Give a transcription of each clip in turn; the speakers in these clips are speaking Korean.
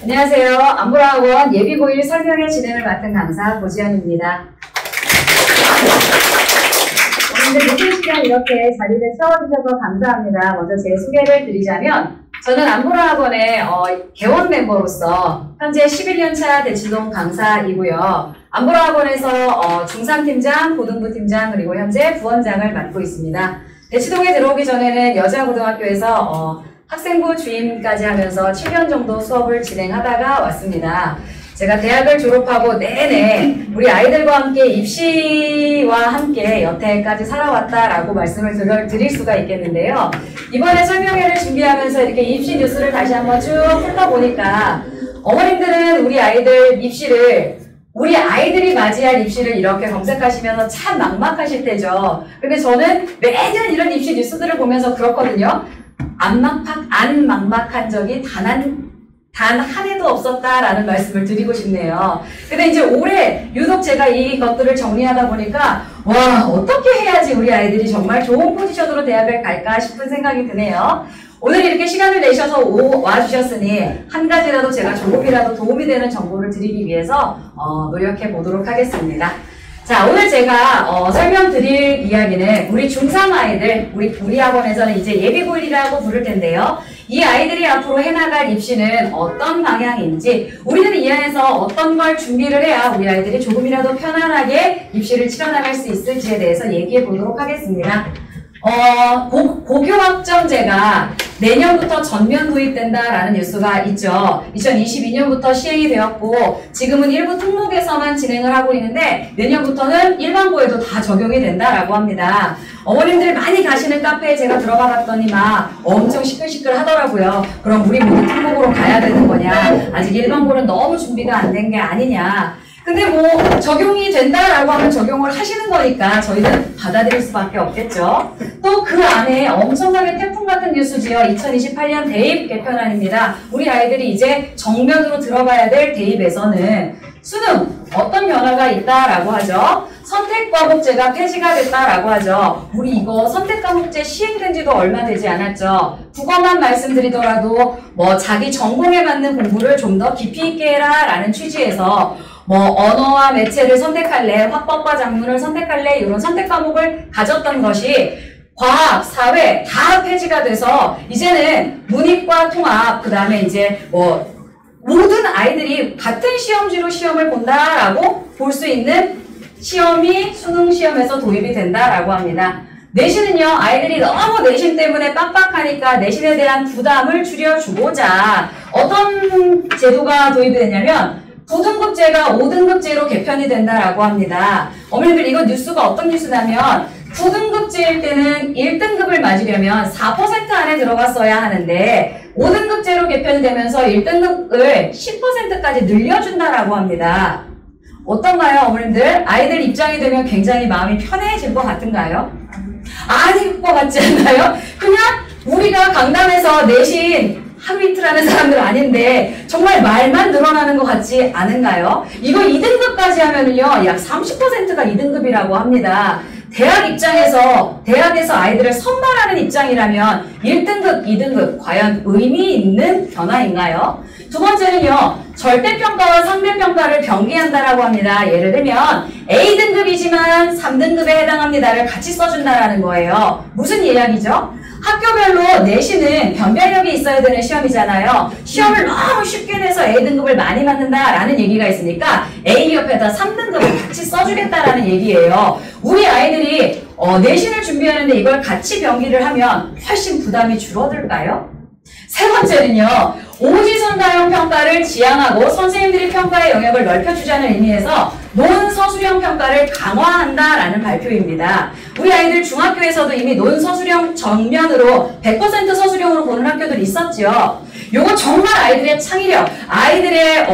안녕하세요. 안보라학원 예비고1 설명회 진행을 맡은 강사 고지연입니다. 오늘 늦은 시간 이렇게 자리를 채워주셔서 감사합니다. 먼저 제 소개를 드리자면 저는 안보라학원의 개원 멤버로서 현재 11년차 대치동 강사이고요. 안보라학원에서 중상팀장, 고등부팀장 그리고 현재 부원장을 맡고 있습니다. 대치동에 들어오기 전에는 여자고등학교에서 학생부 주임까지 하면서 7년 정도 수업을 진행하다가 왔습니다. 제가 대학을 졸업하고 내내 우리 아이들과 함께 입시와 함께 여태까지 살아왔다라고 말씀을 드릴 수가 있겠는데요. 이번에 설명회를 준비하면서 이렇게 입시 뉴스를 다시 한번 쭉 훑어보니까 어머님들은 우리 아이들 입시를 우리 아이들이 맞이할 입시를 이렇게 검색하시면서 참 막막하실 테죠. 근데 저는 매년 이런 입시 뉴스들을 보면서 그렇거든요. 안 막막한 적이 단 한 해도 없었다라는 말씀을 드리고 싶네요. 근데 이제 올해 유독 제가 이 것들을 정리하다 보니까 와, 어떻게 해야지 우리 아이들이 정말 좋은 포지션으로 대학을 갈까 싶은 생각이 드네요. 오늘 이렇게 시간을 내셔서 와주셨으니 한 가지라도 제가 조금이라도 도움이 되는 정보를 드리기 위해서 노력해 보도록 하겠습니다. 자, 오늘 제가 설명드릴 이야기는 우리 중3 아이들, 우리 학원에서는 이제 예비고1이라고 부를 텐데요. 이 아이들이 앞으로 해나갈 입시는 어떤 방향인지, 우리는 이 안에서 어떤 걸 준비를 해야 우리 아이들이 조금이라도 편안하게 입시를 치러나갈 수 있을지에 대해서 얘기해 보도록 하겠습니다. 고교학점제가 내년부터 전면 도입된다라는 뉴스가 있죠. 2022년부터 시행이 되었고 지금은 일부 특목에서만 진행을 하고 있는데 내년부터는 일반고에도 다 적용이 된다라고 합니다. 어머님들 많이 가시는 카페에 제가 들어가 봤더니 막 엄청 시끌시끌 하더라고요. 그럼 우리 모두 특목으로 가야 되는 거냐? 아직 일반고는 너무 준비가 안 된 게 아니냐? 근데 뭐 적용이 된다라고 하면 적용을 하시는 거니까 저희는 받아들일 수밖에 없겠죠. 또 그 안에 엄청나게 태풍 같은 뉴스지요. 2028년 대입 개편안입니다. 우리 아이들이 이제 정면으로 들어가야 될 대입에서는 수능 어떤 변화가 있다라고 하죠. 선택과목제가 폐지가 됐다라고 하죠. 우리 이거 선택과목제 시행된 지도 얼마 되지 않았죠. 국어만 말씀드리더라도 뭐 자기 전공에 맞는 공부를 좀 더 깊이 있게 해라 라는 취지에서 뭐 언어와 매체를 선택할래, 화법과 작문을 선택할래 이런 선택 과목을 가졌던 것이 과학, 사회 다 폐지가 돼서 이제는 문이과 통합 그 다음에 이제 뭐 모든 아이들이 같은 시험지로 시험을 본다라고 볼 수 있는 시험이 수능 시험에서 도입이 된다라고 합니다. 내신은요, 아이들이 너무 내신 때문에 빡빡하니까 내신에 대한 부담을 줄여주고자 어떤 제도가 도입이 되냐면 9등급제가 5등급제로 개편이 된다라고 합니다. 어머님들 이거 뉴스가 어떤 뉴스냐면 9등급제일 때는 1등급을 맞으려면 4% 안에 들어갔어야 하는데 5등급제로 개편이 되면서 1등급을 10%까지 늘려준다라고 합니다. 어떤가요, 어머님들? 아이들 입장이 되면 굉장히 마음이 편해질 것 같은가요? 아닐 것 같지 않나요? 그냥 우리가 강남에서 내신 하루 이틀 하는 사람들 아닌데 정말 말만 늘어나는 것 같지 않은가요? 이거 2등급까지 하면은요 약 30%가 2등급이라고 합니다. 대학 입장에서 대학에서 아이들을 선발하는 입장이라면 1등급, 2등급 과연 의미 있는 변화인가요? 두 번째는요, 절대평가와 상대평가를 병기한다라고 합니다. 예를 들면 A등급이지만 3등급에 해당합니다를 같이 써준다라는 거예요. 무슨 이야기죠? 학교별로 내신은 변별력이 있어야 되는 시험이잖아요. 시험을 너무 쉽게 내서 A등급을 많이 맞는다라는 얘기가 있으니까 A 옆에다 3등급을 같이 써주겠다라는 얘기예요. 우리 아이들이 내신을 준비하는데 이걸 같이 병기를 하면 훨씬 부담이 줄어들까요? 세 번째는요, 오지선다형 평가를 지향하고 선생님들이 평가의 영역을 넓혀주자는 의미에서 논서술형 평가를 강화한다라는 발표입니다. 우리 아이들 중학교에서도 이미 논서술형 정면으로 100% 서술형으로 보는 학교들이 있었죠. 요거 정말 아이들의 창의력, 아이들의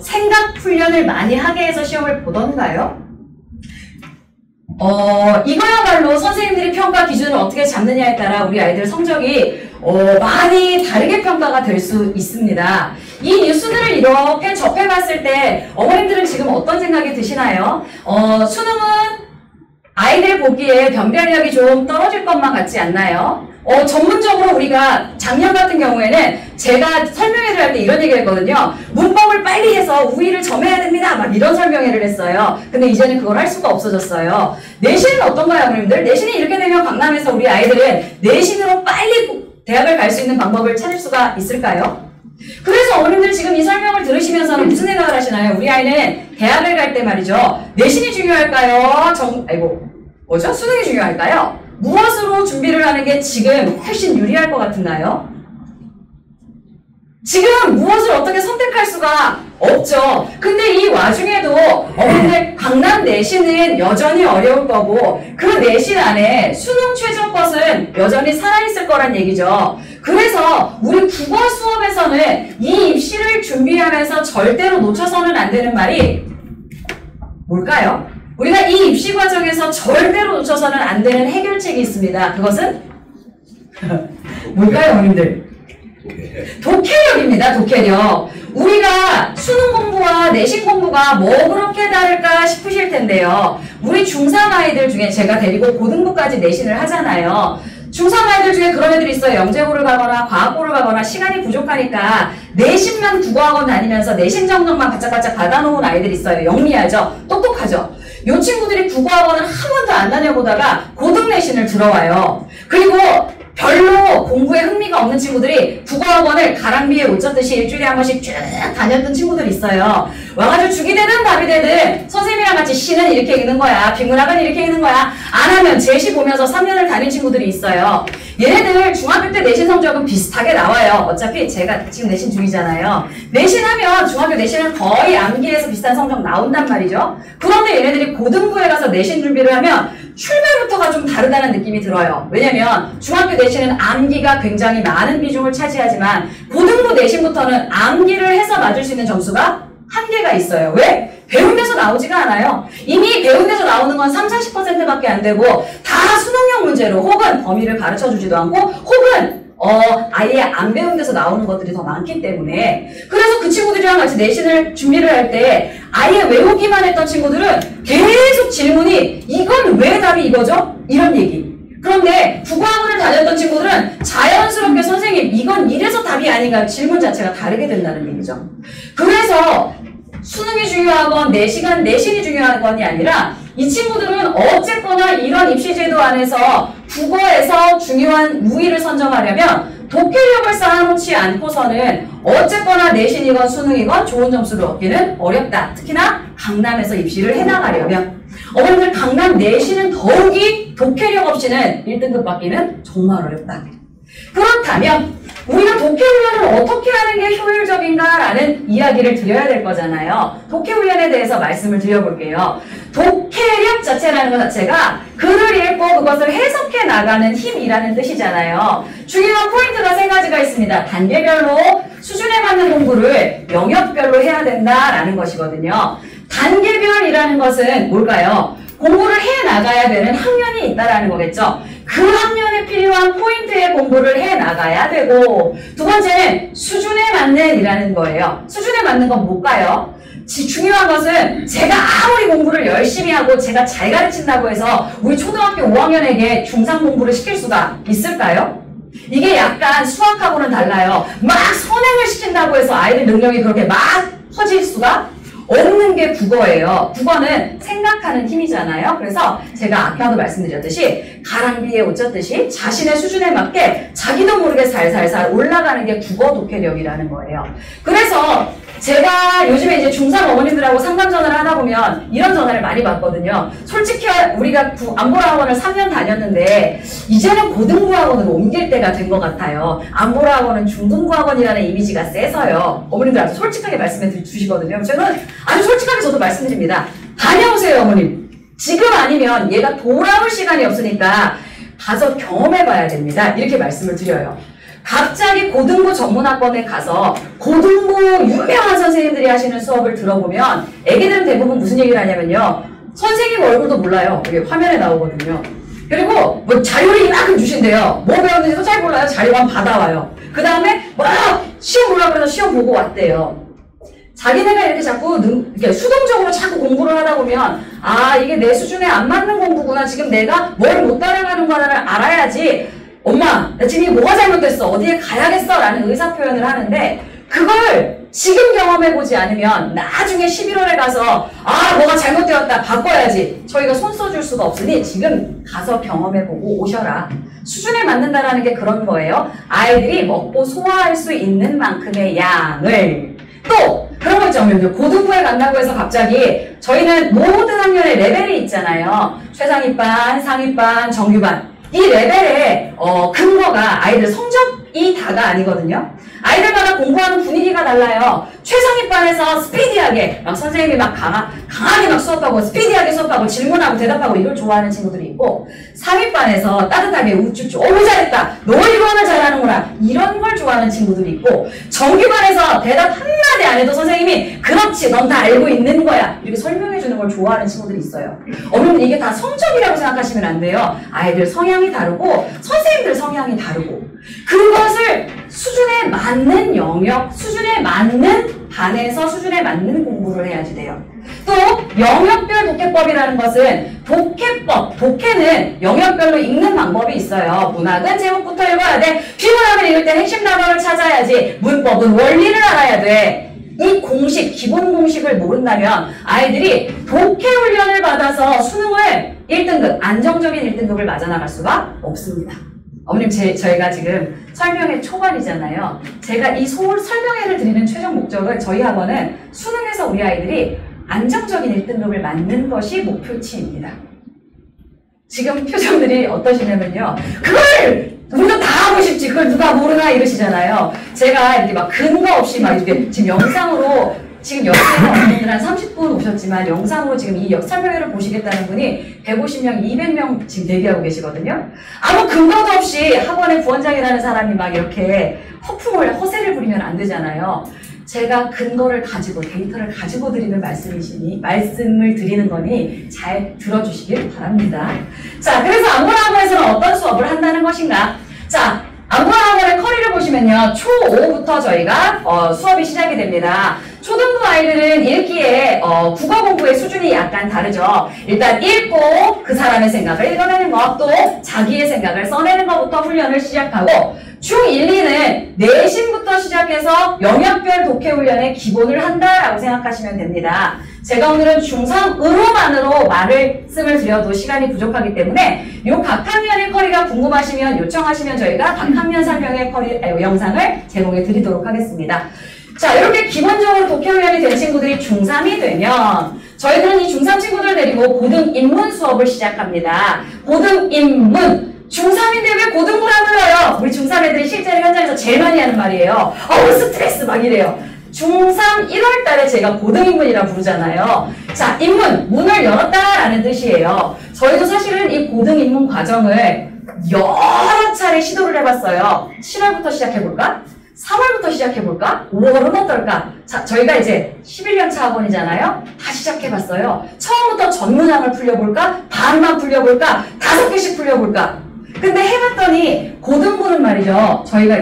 생각 훈련을 많이 하게 해서 시험을 보던가요? 이거야말로 선생님들이 평가 기준을 어떻게 잡느냐에 따라 우리 아이들 성적이 많이 다르게 평가가 될 수 있습니다. 이 뉴스들을 이렇게 접해봤을 때 어머님들은 지금 어떤 생각이 드시나요? 수능은 아이들 보기에 변별력이 좀 떨어질 것만 같지 않나요? 전문적으로 우리가 작년 같은 경우에는 제가 설명회를 할 때 이런 얘기를 했거든요. 문법을 빨리 해서 우위를 점해야 됩니다. 막 이런 설명회를 했어요. 근데 이제는 그걸 할 수가 없어졌어요. 내신은 어떤가요, 어머님들? 내신이 이렇게 되면 강남에서 우리 아이들은 내신으로 빨리 대학을 갈 수 있는 방법을 찾을 수가 있을까요? 그래서 어머님들 지금 이 설명을 들으시면서는 무슨 생각을 하시나요? 우리 아이는 대학을 갈 때 말이죠. 내신이 중요할까요? 수능이 중요할까요? 무엇으로 준비를 하는 게 지금 훨씬 유리할 것 같은가요? 지금 무엇을 어떻게 선택할 수가 없죠. 근데 이 와중에도 어머님들 강남 내신은 여전히 어려울 거고 그 내신 안에 수능 최종 것은 여전히 살아있을 거란 얘기죠. 그래서 우리 국어 수업에서는 이 입시를 준비하면서 절대로 놓쳐서는 안 되는 말이 뭘까요? 우리가 이 입시 과정에서 절대로 놓쳐서는 안 되는 해결책이 있습니다. 그것은 뭘까요, 어머님들? 독해력입니다. 독해력. 우리가 수능 공부와 내신 공부가 뭐 그렇게 다를까 싶으실 텐데요. 우리 중3 아이들 중에 제가 데리고 고등부까지 내신을 하잖아요. 중3 아이들 중에 그런 애들이 있어요. 영재고를 가거나 과학고를 가거나 시간이 부족하니까 내신만 국어학원 다니면서 내신 정정만 바짝바짝 받아놓은 아이들이 있어요. 영리하죠? 똑똑하죠? 이 친구들이 국어학원을 한 번도 안 다녀보다가 고등 내신을 들어와요. 그리고 별로 공부에 흥미가 없는 친구들이 국어학원을 가랑비에 옷 젖듯이 일주일에 한 번씩 쭉 다녔던 친구들이 있어요. 와가지고 죽이 되든 밥이 되든 선생님이랑 같이 시는 이렇게 읽는 거야. 비문학은 이렇게 읽는 거야. 안 하면 제시 보면서 3년을 다닌 친구들이 있어요. 얘네들 중학교 때 내신 성적은 비슷하게 나와요. 어차피 제가 지금 내신 중이잖아요. 내신하면 중학교 내신은 거의 암기에서 비슷한 성적 나온단 말이죠. 그런데 얘네들이 고등부에 가서 내신 준비를 하면 출발부터가 좀 다르다는 느낌이 들어요. 왜냐면 중학교 내신은 암기가 굉장히 많은 비중을 차지하지만 고등부 내신부터는 암기를 해서 맞을 수 있는 점수가 한계가 있어요. 왜? 배운 데서 나오지가 않아요. 이미 배운 데서 나오는 건 30-40%밖에 안 되고 다 수능형 문제로 혹은 범위를 가르쳐주지도 않고 혹은 아예 안 배운 데서 나오는 것들이 더 많기 때문에 그래서 그 친구들이랑 같이 내신을 준비를 할 때 아예 외우기만 했던 친구들은 계속 질문이 이건 왜 답이 이거죠? 이런 얘기. 그런데 국어학원을 다녔던 친구들은 자연스럽게 선생님 이건 이래서 답이 아닌가요? 질문 자체가 다르게 된다는 얘기죠. 그래서 수능이 중요하건 내신이 중요한 건이 아니라 이 친구들은 어쨌거나 이런 입시제도 안에서 국어에서 중요한 우위를 선점하려면 독해력을 쌓아놓지 않고서는 어쨌거나 내신이건 수능이건 좋은 점수를 얻기는 어렵다. 특히나 강남에서 입시를 해나가려면 어머님들 강남 내신은 더욱이 독해력 없이는 1등급 받기는 정말 어렵다. 그렇다면 우리가 독해훈련을 어떻게 하는 게 효율적인가라는 이야기를 드려야 될 거잖아요. 독해훈련에 대해서 말씀을 드려볼게요. 독해력 자체라는 것 자체가 글을 읽고 그것을 해석해 나가는 힘이라는 뜻이잖아요. 중요한 포인트가 3가지가 있습니다. 단계별로 수준에 맞는 공부를 영역별로 해야 된다라는 것이거든요. 단계별이라는 것은 뭘까요? 공부를 해 나가야 되는 학년이 있다라는 거겠죠. 그 학년에 필요한 포인트의 공부를 해 나가야 되고 두 번째는 수준에 맞는 이라는 거예요. 수준에 맞는 건 뭘까요? 중요한 것은 제가 아무리 공부를 열심히 하고 제가 잘 가르친다고 해서 우리 초등학교 5학년에게 중3 공부를 시킬 수가 있을까요? 이게 약간 수학하고는 달라요. 막 선행을 시킨다고 해서 아이들 능력이 그렇게 막 커질 수가 없는 게 국어예요. 국어는 생각하는 힘이잖아요. 그래서 제가 아까도 말씀드렸듯이 가랑비에 옷 젖듯이 자신의 수준에 맞게 자기도 모르게 살살살 올라가는 게 국어 독해력이라는 거예요. 그래서 제가 요즘에 이제 중3 어머님들하고 상담 전화를 하다 보면 이런 전화를 많이 받거든요. 솔직히 우리가 안보라학원을 3년 다녔는데 이제는 고등부학원으로 옮길 때가 된 것 같아요. 안보라학원은 중등부학원이라는 이미지가 세서요. 어머님들 아주 솔직하게 말씀해 주시거든요. 저는 아주 솔직하게 저도 말씀드립니다. 다녀오세요, 어머님. 지금 아니면 얘가 돌아올 시간이 없으니까 가서 경험해봐야 됩니다. 이렇게 말씀을 드려요. 갑자기 고등부 전문학원에 가서 고등부 유명한 선생님들이 하시는 수업을 들어보면 애기들은 대부분 무슨 얘기를 하냐면요. 선생님 얼굴도 몰라요. 이게 화면에 나오거든요. 그리고 뭐 자료를 이만큼 주신대요. 뭐 배웠는지도 잘 몰라요. 자료만 받아와요. 그 다음에 시험 보려고 해서 시험 보고 왔대요. 자기네가 이렇게 자꾸 이렇게 수동적으로 자꾸 공부를 하다 보면 아 이게 내 수준에 안 맞는 공부구나. 지금 내가 뭘 못 따라가는 거를 알아야지 엄마, 나 지금 이게 뭐가 잘못됐어? 어디에 가야겠어? 라는 의사표현을 하는데 그걸 지금 경험해보지 않으면 나중에 11월에 가서 뭐가 잘못되었다 바꿔야지 저희가 손 써줄 수가 없으니 지금 가서 경험해보고 오셔라. 수준에 맞는다라는 게 그런 거예요. 아이들이 먹고 소화할 수 있는 만큼의 양을 또 그런 거 있죠. 고등부에 간다고 해서 갑자기 저희는 모든 학년의 레벨이 있잖아요. 최상위반, 상위반, 정규반 이 레벨의 근거가 아이들 성적이 다가 아니거든요. 아이들마다 공부하는 분위기가 달라요. 최상위반에서 스피디하게 막 선생님이 막 강하게 막 수업하고 스피디하게 수업하고 질문하고 대답하고 이걸 좋아하는 친구들이 있고 상위반에서 따뜻하게 우쭈쭈 너무 잘했다. 너 이거는 잘하는구나. 이런 걸 좋아하는 친구들이 있고 정규반에서 대답 한마디 안 해도 선생님이 그렇지 넌 다 알고 있는 거야. 이렇게 설명해 주는 걸 좋아하는 친구들이 있어요. 어머님 이게 다 성적이라고 생각하시면 안 돼요. 아이들 성향이 다르고 선생님들 성향이 다르고 그것을 수준에 맞는 영역, 수준에 맞는 반에서 수준에 맞는 공부를 해야지 돼요. 또 영역별 독해법이라는 것은 독해법, 독해는 영역별로 읽는 방법이 있어요. 문학은 제목부터 읽어야 돼. 비문학을 읽을 때 핵심 단어를 찾아야지. 문법은 원리를 알아야 돼. 이 공식, 기본 공식을 모른다면 아이들이 독해 훈련을 받아서 수능을 1등급, 안정적인 1등급을 맞아나갈 수가 없습니다. 어머님, 저희가 지금 설명회 초반이잖아요. 제가 이 설명회를 드리는 최종 목적은 저희 학원은 수능에서 우리 아이들이 안정적인 1등급을 맞는 것이 목표치입니다. 지금 표정들이 어떠시냐면요. 그걸 우리가 다 하고 싶지. 그걸 누가 모르나 이러시잖아요. 제가 이렇게 막 근거 없이 막 이렇게 지금 영상으로 지금 여기에서 어머님들 한 30분 오셨지만 영상으로 지금 이 설명회를 보시겠다는 분이 150명, 200명 지금 대기하고 계시거든요. 아무 근거도 없이 학원의 부원장이라는 사람이 막 이렇게 허세를 부리면 안 되잖아요. 제가 근거를 가지고 데이터를 가지고 드리는 말씀을 드리는 거니 잘 들어주시길 바랍니다. 자, 그래서 안보학원에서는 어떤 수업을 한다는 것인가? 자, 안보학원의 커리를 보시면요. 초5부터 저희가 수업이 시작이 됩니다. 초등부 아이들은 읽기에 국어 공부의 수준이 약간 다르죠. 일단 읽고 그 사람의 생각을 읽어내는 것, 또 자기의 생각을 써내는 것부터 훈련을 시작하고 중1, 2는 내신부터 시작해서 영역별 독해 훈련의 기본을 한다라고 생각하시면 됩니다. 제가 오늘은 중3으로만으로 말씀을 드려도 시간이 부족하기 때문에 요 각 학년의 커리가 궁금하시면 요청하시면 저희가 각 학년 설명의 영상을 제공해 드리도록 하겠습니다. 자, 이렇게 기본적으로 독해 훈련이 된 친구들이 중3이 되면 저희들은 이 중3 친구들 데리고 고등인문 수업을 시작합니다. 고등인문. 중3인데 왜 고등부를 안 불러요? 우리 중3 애들이 실제로 현장에서 제일 많이 하는 말이에요. 스트레스 막 이래요. 중3 1월 달에 제가 고등인문이라 부르잖아요. 자, 인문, 문을 열었다라는 뜻이에요. 저희도 사실은 이 고등인문 과정을 여러 차례 시도를 해봤어요. 7월부터 시작해볼까? 3월부터 시작해볼까? 5월은 어떨까? 자, 저희가 이제 11년차 학원이잖아요. 다 시작해봤어요. 처음부터 전문항을 풀려볼까? 반만 풀려볼까? 5개씩 풀려볼까? 근데 해봤더니 고등부는 말이죠. 저희가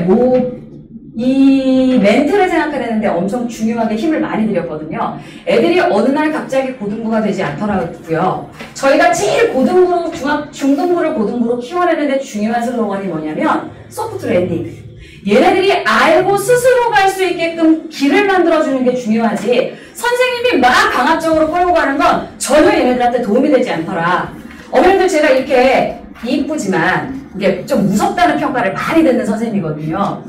이 멘트를 생각해내는데 엄청 중요하게 힘을 많이 들였거든요. 애들이 어느 날 갑자기 고등부가 되지 않더라고요. 저희가 제일 고등부로 중등부를 고등부로 키워내는데 중요한 슬로건이 뭐냐면 소프트 랜딩. 얘네들이 알고 스스로 갈 수 있게끔 길을 만들어주는 게 중요하지 선생님이 막 강압적으로 끌고 가는 건 전혀 얘네들한테 도움이 되지 않더라. 어머님들 제가 이렇게 이쁘지만 이게 좀 무섭다는 평가를 많이 듣는 선생님이거든요.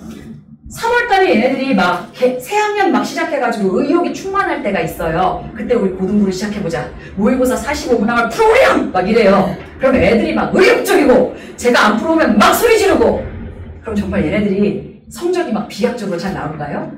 3월달에 얘네들이 막 새학년 막 시작해가지고 의욕이 충만할 때가 있어요. 그때 우리 고등부를 시작해보자. 모의고사 45분항을 풀어오렴! 막 이래요. 그럼 애들이 막 의욕적이고 제가 안 풀어오면 막 소리 지르고 그럼 정말 얘네들이 성적이 막 비약적으로 잘 나올까요?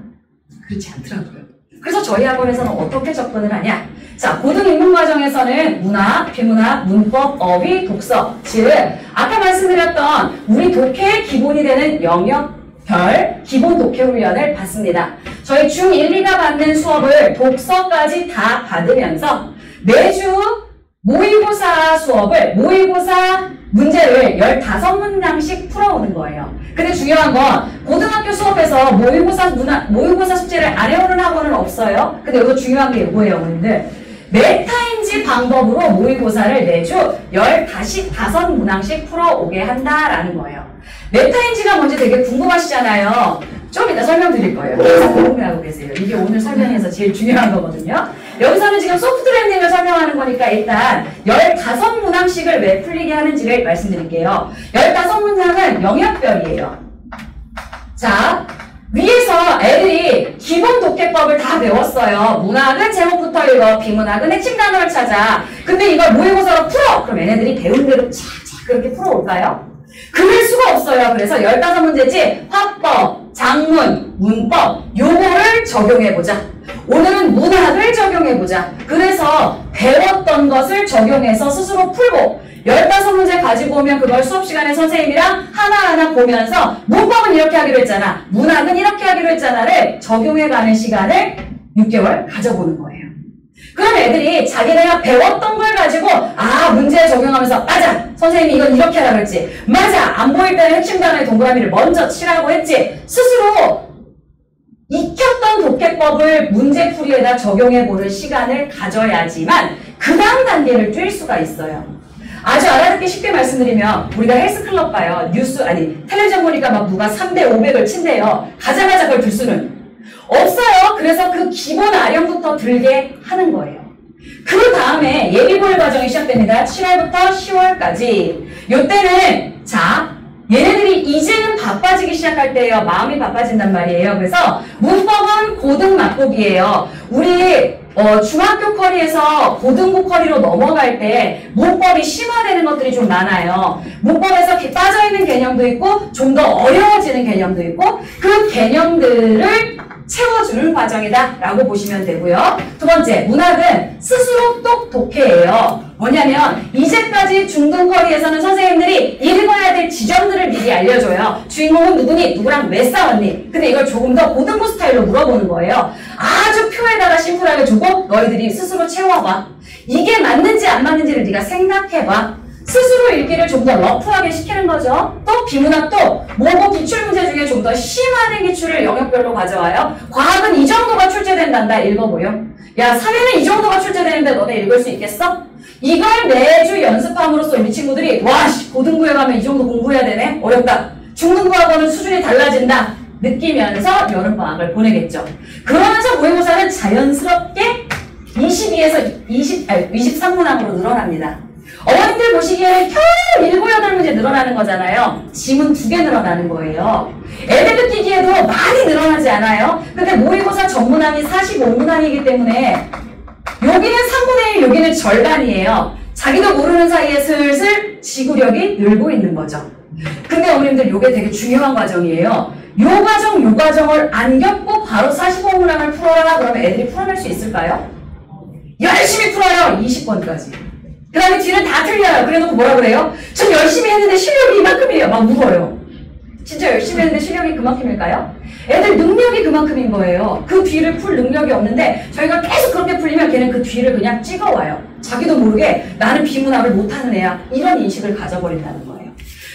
그렇지 않더라고요. 그래서 저희 학원에서는 어떻게 접근을 하냐? 자, 고등인문 과정에서는 문학, 비문학, 문법, 어휘, 독서, 즉 아까 말씀드렸던 우리 독해의 기본이 되는 영역별 기본 독해 훈련을 받습니다. 저희 중1, 2가 받는 수업을 독서까지 다 받으면서 매주 모의고사 문제를 15문장씩 풀어오는 거예요. 근데 중요한 건 고등학교 수업에서 모의고사 숙제를 안 해오는 학원은 없어요. 근데 여기서 중요한 게 뭐예요, 어머님들? 메타인지 방법으로 모의고사를 매주 15문항씩 풀어오게 한다라는 거예요. 메타인지가 뭔지 되게 궁금하시잖아요. 좀 이따 설명드릴 거예요. 그래서 궁금해하고 계세요. 이게 오늘 설명에서 제일 중요한 거거든요. 여기서는 지금 소프트 랜딩을 설명하는 거니까 일단 15문항씩을 왜 풀리게 하는지를 말씀드릴게요. 15문항은 영역별이에요. 자, 위에서 애들이 기본 독해법을 다 배웠어요. 문학은 제목부터 읽어, 비문학은 핵심 단어를 찾아. 근데 이걸 모의고사로 풀어! 그럼 얘네들이 배운 대로 착착 그렇게 풀어올까요? 그럴 수가 없어요. 그래서 15문제지 화법, 작문, 문법 요거를 적용해보자. 오늘은 문학을 적용해보자. 그래서 배웠던 것을 적용해서 스스로 풀고 15문제 가지고 오면 그걸 수업시간에 선생님이랑 하나하나 보면서 문법은 이렇게 하기로 했잖아. 문학은 이렇게 하기로 했잖아를 적용해가는 시간을 6개월 가져보는 거예요. 그럼 애들이 자기네가 배웠던 걸 가지고 문제에 적용하면서 맞아! 선생님이 이건 이렇게 하라고 했지. 맞아! 안 보일 때는 핵심 단어의 동그라미를 먼저 치라고 했지. 스스로 익혔던 독해법을 문제풀이에다 적용해보는 시간을 가져야지만 그 다음 단계를 뛸 수가 있어요. 아주 알아듣기 쉽게 말씀드리면 우리가 헬스클럽 봐요. 텔레비전 보니까 막 누가 3대 500을 친대요. 가자마자 그걸 들 수는 없어요. 그래서 그 기본 아령부터 들게 하는 거예요. 그 다음에 예비고일 과정이 시작됩니다. 7월부터 10월까지. 요때는 얘네들이 이제는 바빠지기 시작할 때예요. 마음이 바빠진단 말이에요. 그래서 문법은 고등 맛보기예요. 우리 중학교 커리에서 고등부 커리로 넘어갈 때 문법이 심화되는 것들이 좀 많아요. 문법에서 빠져있는 개념도 있고 좀 더 어려워지는 개념도 있고 그 개념들을 채워주는 과정이다 라고 보시면 되고요. 두 번째, 문학은 스스로 똑똑해예요. 뭐냐면 이제까지 중등 커리에서는 선생님들이 읽어야 될 지점들을 미리 알려줘요. 주인공은 누구니? 누구랑 왜 싸웠니? 근데 이걸 조금 더 고등부 스타일로 물어보는 거예요. 아주 표에다가 심플하게 주고 너희들이 스스로 채워봐. 이게 맞는지 안 맞는지를 네가 생각해봐. 스스로 읽기를 좀 더 러프하게 시키는 거죠. 또 비문학도 모고 기출문제 중에 좀 더 심화된 기출을 영역별로 가져와요. 과학은 이 정도가 출제된단다. 읽어보여. 야, 사회는 이 정도가 출제되는데 너네 읽을 수 있겠어? 이걸 매주 연습함으로써 우리 친구들이 고등부에 가면 이 정도 공부해야 되네? 어렵다. 중등부하고는 수준이 달라진다. 느끼면서 여름방학을 보내겠죠. 그러면서 모의고사는 자연스럽게 22에서 23문항으로 늘어납니다. 어머님들 보시기에는 겨우 7, 8문제 늘어나는 거잖아요. 지문 2개 늘어나는 거예요. 애들 느끼기에도 많이 늘어나지 않아요? 근데 모의고사 전문항이 45문항이기 때문에 여기는 3분의 1, 여기는 절반이에요. 자기도 모르는 사이에 슬슬 지구력이 늘고 있는 거죠. 근데 어머님들 이게 되게 중요한 과정이에요. 요 과정을 안 겪고 바로 45문항을 풀어라 그러면 애들이 풀어낼 수 있을까요? 열심히 풀어요. 20번까지. 그 다음에 뒤는 다 틀려요. 그래놓고 뭐라 그래요? 전 열심히 했는데 실력이 이만큼이에요. 막 물어요. 진짜 열심히 했는데 실력이 그만큼일까요? 애들 능력이 그만큼인 거예요. 그 뒤를 풀 능력이 없는데 저희가 계속 그렇게 풀리면 걔는 그 뒤를 그냥 찍어와요. 자기도 모르게 나는 비문학을 못하는 애야. 이런 인식을 가져버린다는 거예요.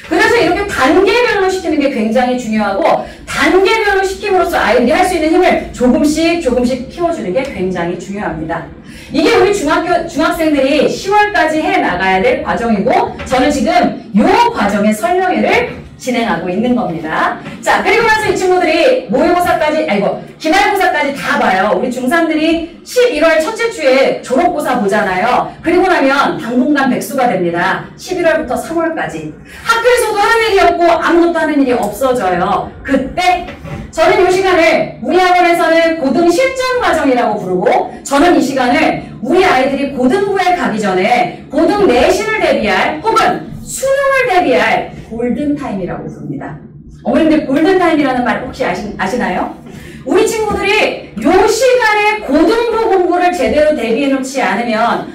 그래서 이렇게 단계별로 시키는 게 굉장히 중요하고 단계별로 시킴으로써 아이들이 할 수 있는 힘을 조금씩 키워주는 게 굉장히 중요합니다. 이게 우리 중학생들이 10월까지 해나가야 될 과정이고 저는 지금 이 과정의 설명회를 진행하고 있는 겁니다. 자, 그리고 나서 이 친구들이 기말고사까지 다 봐요. 우리 중3들이 11월 첫째 주에 졸업고사 보잖아요. 그리고 나면 당분간 백수가 됩니다. 11월부터 3월까지. 학교에서도 하는 일이 없고 아무것도 하는 일이 없어져요. 그때 저는 이 시간을 우리 학원에서는 고등 실전 과정이라고 부르고 저는 이 시간을 우리 아이들이 고등부에 가기 전에 고등 내신을 대비할 혹은 수능을 대비할 골든타임이라고 부릅니다. 어머님들 골든타임이라는 말 혹시 아시나요? 우리 친구들이 이 시간에 고등부 공부를 제대로 대비해놓지 않으면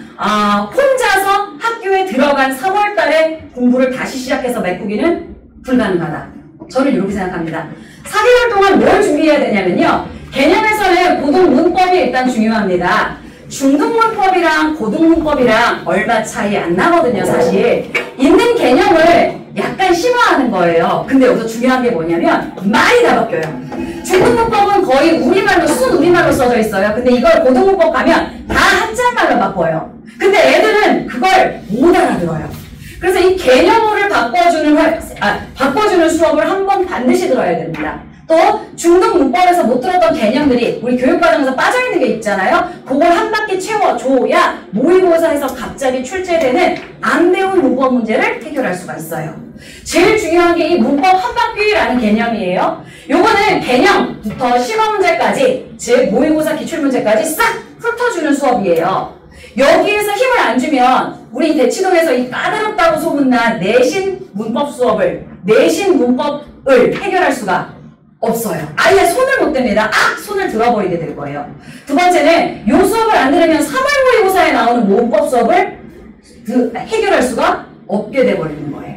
혼자서 학교에 들어간 3월 달에 공부를 다시 시작해서 메꾸기는 불가능하다. 저는 이렇게 생각합니다. 4개월 동안 뭘 준비해야 되냐면요. 개념에서는 고등 문법이 일단 중요합니다. 중등 문법이랑 고등 문법이랑 얼마 차이 안 나거든요, 사실. 있는 개념을 약간 심화하면 바뀐다는 거예요. 근데 여기서 중요한 게 뭐냐면 말이 다 바뀌어요. 중국 문법은 거의 우리말로 순 우리말로 써져 있어요. 근데 이걸 고등문법 가면 다 한자말로 바꿔요. 근데 애들은 그걸 못 알아들어요. 그래서 이 개념어를 바꿔주는 수업을 한번 반드시 들어야 됩니다. 또 중등 문법에서 못 들었던 개념들이 우리 교육과정에서 빠져있는 게 있잖아요. 그걸 한 바퀴 채워줘야 모의고사에서 갑자기 출제되는 안 배운 문법 문제를 해결할 수가 있어요. 제일 중요한 게 이 문법 한 바퀴라는 개념이에요. 요거는 개념부터 심화 문제까지, 즉 모의고사 기출문제까지 싹 훑어주는 수업이에요. 여기에서 힘을 안 주면 우리 대치동에서 이 까다롭다고 소문난 내신 문법을 해결할 수가 없어요. 아예 손을 못 댑니다. 손을 들어버리게 될 거예요. 두 번째는 요 수업을 안 들으면 3월 모의고사에 나오는 문법 수업을 해결할 수가 없게 돼버리는 거예요.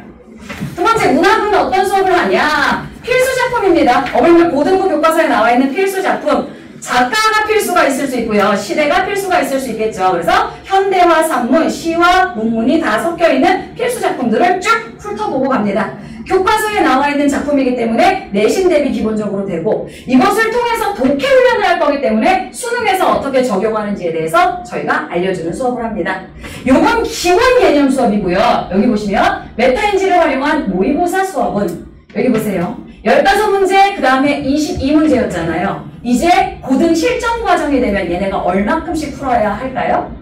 두 번째, 문학은 어떤 수업을 하냐? 필수 작품입니다. 어머님들 고등부 교과서에 나와 있는 필수 작품. 작가가 필수가 있을 수 있고요. 시대가 필수가 있을 수 있겠죠. 그래서 현대화 산문, 시와 문문이 다 섞여 있는 필수 작품들을 쭉 훑어보고 갑니다. 교과서에 나와 있는 작품이기 때문에 내신 대비 기본적으로 되고, 이것을 통해서 독해 훈련을 할 거기 때문에 수능에서 어떻게 적용하는지에 대해서 저희가 알려주는 수업을 합니다. 요건 기본 개념 수업이고요. 여기 보시면 메타인지를 활용한 모의고사 수업은 여기 보세요. 15문제, 그 다음에 22문제였잖아요. 이제 고등 실전 과정이 되면 얘네가 얼마큼씩 풀어야 할까요?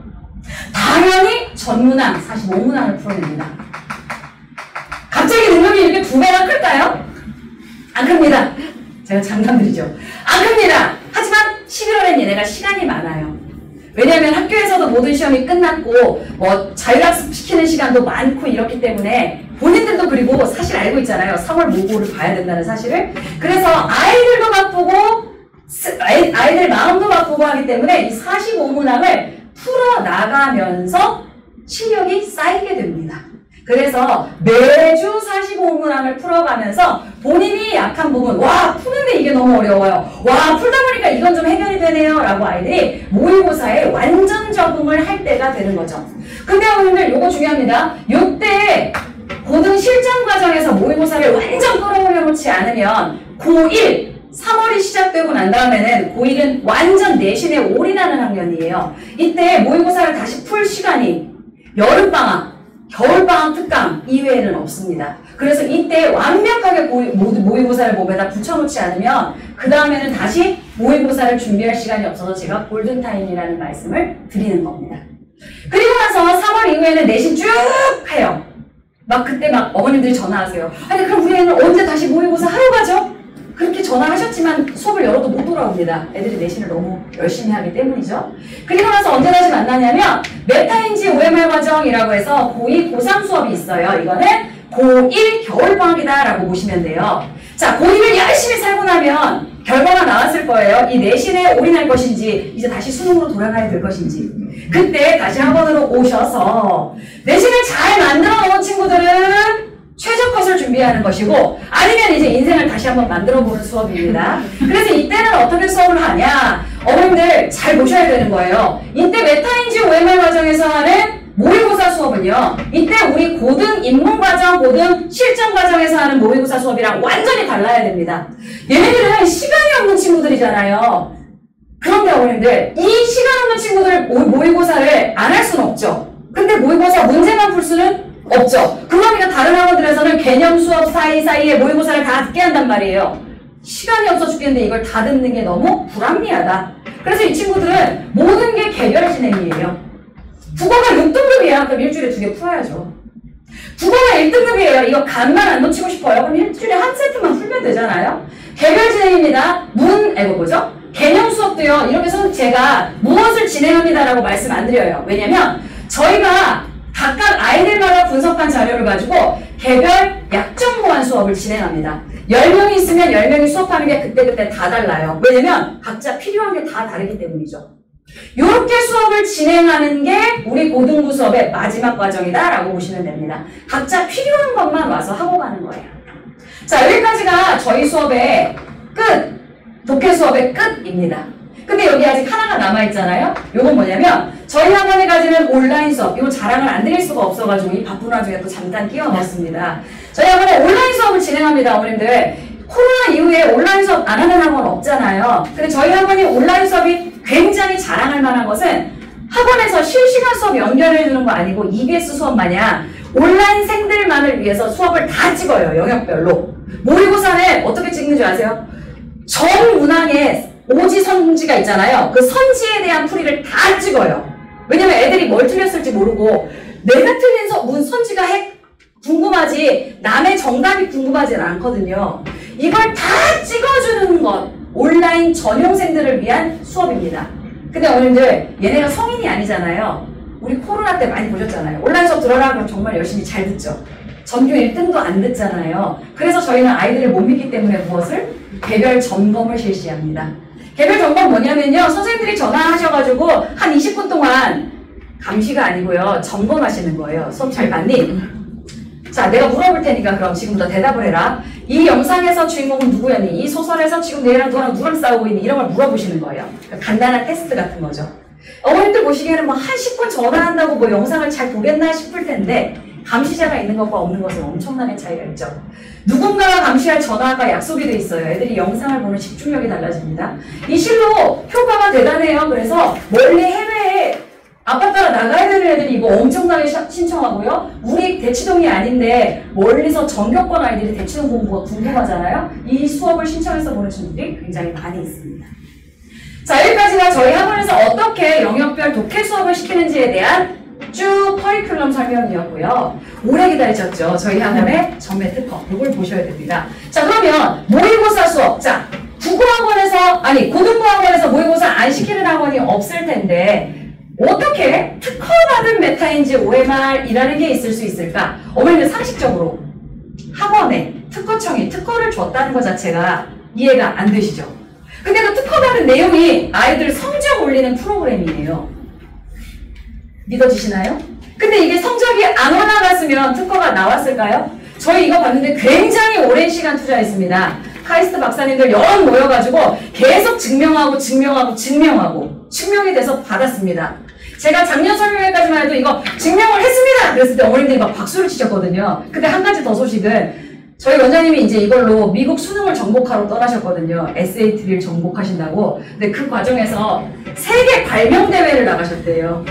당연히 전문항 45문항을 풀어냅니다. 갑자기 능력이 이렇게 2배가 클까요? 안 큽니다. 제가 장난드리죠. 안 큽니다. 하지만 11월엔 얘네가 시간이 많아요. 왜냐하면 학교에서도 모든 시험이 끝났고 자율학습 시키는 시간도 많고 이렇기 때문에 본인들도 그리고 사실 알고 있잖아요. 3월 모고를 봐야 된다는 사실을. 그래서 아이들도 바쁘고 아이들 마음도 바쁘고 하기 때문에 이 45문항을 풀어나가면서 실력이 쌓이게 됩니다. 그래서 매주 45문항을 풀어가면서 본인이 약한 부분, 푸는데 이게 너무 어려워요. 풀다 보니까 이건 좀 해결이 되네요. 라고 아이들이 모의고사에 완전 적응을 할 때가 되는 거죠. 근데 어머님들 요거 중요합니다. 요때 고등 실전 과정에서 모의고사를 완전 끌어올려 놓지 않으면 고1, 3월이 시작되고 난 다음에는 고1은 완전 내신에 올인하는 학년이에요. 이때 모의고사를 다시 풀 시간이 여름방학, 겨울방학 특강 이외에는 없습니다. 그래서 이때 완벽하게 모의고사를 몸에다 붙여놓지 않으면 그 다음에는 다시 모의고사를 준비할 시간이 없어서 제가 골든타임이라는 말씀을 드리는 겁니다. 그리고 나서 3월 이후에는 내신 쭉 해요. 그때 어머님들이 전화하세요. 아니 그럼 우리 애는 언제 다시 모의고사 하러 가죠? 그렇게 전화하셨지만 수업을 열어도 못 돌아옵니다. 애들이 내신을 너무 열심히 하기 때문이죠. 그리고 나서 언제 다시 만나냐면 메타인지 OMR 과정이라고 해서 고2, 고3 수업이 있어요. 이거는 고1 겨울방학이다 라고 보시면 돼요. 자, 고1을 열심히 살고 나면 결과가 나왔을 거예요. 이 내신에 올인할 것인지 이제 다시 수능으로 돌아가야 될 것인지. 그때 다시 학원으로 오셔서 내신을 잘 만들어 놓은 친구들은 최저컷을 준비하는 것이고, 아니면 이제 인생을 다시 한번 만들어보는 수업입니다. 그래서 이때는 어떻게 수업을 하냐? 어머님들 잘 보셔야 되는 거예요. 이때 메타인지 OMR 과정에서 하는 모의고사 수업은요, 이때 우리 고등 입문과정, 고등 실전 과정에서 하는 모의고사 수업이랑 완전히 달라야 됩니다. 얘네들은 시간이 없는 친구들이잖아요. 그런데 어머님들, 이 시간 없는 친구들 모의고사를 안 할 수는 없죠. 근데 모의고사 문제만 풀 수는 없죠. 그러니까 다른 학원들에서는 개념 수업 사이사이에 모의고사를 다 듣게 한단 말이에요. 시간이 없어 죽겠는데 이걸 다 듣는 게 너무 불합리하다. 그래서 이 친구들은 모든 게 개별 진행이에요. 국어가 6등급이야. 그럼 일주일에 2개 풀어야죠. 국어가 1등급이에요. 이거 간만 안 놓치고 싶어요. 그럼 일주일에 한 세트만 풀면 되잖아요. 개별 진행입니다. 개념 수업도요. 이렇게 해서 제가 무엇을 진행합니다라고 말씀 안 드려요. 왜냐면 저희가 각각 아이들마다 분석한 자료를 가지고 개별 약점 보완 수업을 진행합니다. 10명이 있으면 10명이 수업하는 게 그때그때 다 달라요. 왜냐면 각자 필요한 게 다 다르기 때문이죠. 이렇게 수업을 진행하는 게 우리 고등부 수업의 마지막 과정이다 라고 보시면 됩니다. 각자 필요한 것만 와서 하고 가는 거예요. 자, 여기까지가 저희 수업의 끝, 독해 수업의 끝입니다. 근데 여기 아직 하나가 남아있잖아요. 요건 뭐냐면 저희 학원에 가지는 온라인 수업, 이거 자랑을 안 드릴 수가 없어가지고 이 바쁜 와중에 또 잠깐 끼워 넣었습니다. 저희 학원에 온라인 수업을 수업을 진행합니다, 어머님들. 코로나 이후에 온라인 수업 안 하는 학원 없잖아요. 근데 저희 학원이 온라인 수업이 굉장히 자랑할 만한 것은 학원에서 실시간 수업 연결해주는 거 아니고 EBS 수업 마냥 온라인생들만을 위해서 수업을 다 찍어요. 영역별로. 모의고사는 어떻게 찍는 줄 아세요? 전 문항에 오지 선지가 있잖아요. 그 선지에 대한 풀이를 다 찍어요. 왜냐면 애들이 뭘 틀렸을지 모르고 내가 틀린 선지가 궁금하지 남의 정답이 궁금하진 않거든요. 이걸 다 찍어주는 것 온라인 전용생들을 위한 수업입니다. 근데 어머님들 얘네가 성인이 아니잖아요. 우리 코로나 때 많이 보셨잖아요. 온라인 수업 들어라 그럼 정말 열심히 잘 듣죠. 전교 1등도 안 듣잖아요. 그래서 저희는 아이들을 못 믿기 때문에 무엇을? 개별 점검을 실시합니다. 개별 점검 뭐냐면요. 선생님들이 전화하셔가지고 한 20분 동안 감시가 아니고요. 점검하시는 거예요. 수업 잘 봤니? 자, 내가 물어볼 테니까 그럼 지금부터 대답을 해라. 이 영상에서 주인공은 누구였니? 이 소설에서 지금 너랑 누구랑 싸우고 있니? 이런 걸 물어보시는 거예요. 그러니까 간단한 테스트 같은 거죠. 어머님들 보시기에는 뭐 한 10분 전화한다고 뭐 영상을 잘 보겠나 싶을 텐데 감시자가 있는 것과 없는 것은 엄청나게 차이가 있죠. 누군가가 감시할 전화가 약속이 돼 있어요. 애들이 영상을 보는 집중력이 달라집니다. 이 실로 효과가 대단해요. 그래서 멀리 해외에 아빠 따라 나가야 되는 애들이 이거 엄청나게 신청하고요. 우리 대치동이 아닌데 멀리서 전교권 아이들이 대치동 공부가 궁금하잖아요. 이 수업을 신청해서 보는 친구들이 굉장히 많이 있습니다. 자, 여기까지가 저희 학원에서 어떻게 영역별 독해 수업을 시키는지에 대한 쭉 커리큘럼 설명이었고요. 오래 기다리셨죠? 저희 학원의 전매 특허. 이걸 보셔야 됩니다. 자, 그러면 모의고사 수업. 자, 고등부학원에서 모의고사 안 시키는 학원이 없을 텐데 어떻게 특허받은 메타인지 OMR이라는 게 있을 수 있을까? 어머니는 상식적으로 학원에 특허청이 특허를 줬다는 것 자체가 이해가 안 되시죠? 근데 그 특허받은 내용이 아이들 성적 올리는 프로그램이에요. 믿어지시나요? 근데 이게 성적이 안 올라갔으면 특허가 나왔을까요? 저희 이거 봤는데 굉장히 오랜 시간 투자했습니다. 카이스트 박사님들 여럿 모여가지고 계속 증명이 돼서 받았습니다. 제가 작년 설명회까지만 해도 이거 증명을 했습니다! 그랬을 때 어머님들이 막 박수를 치셨거든요. 근데 한 가지 더 소식은 저희 원장님이 이제 이걸로 미국 수능을 정복하러 떠나셨거든요. SAT를 정복하신다고. 근데 그 과정에서 세계 발명대회를 나가셨대요.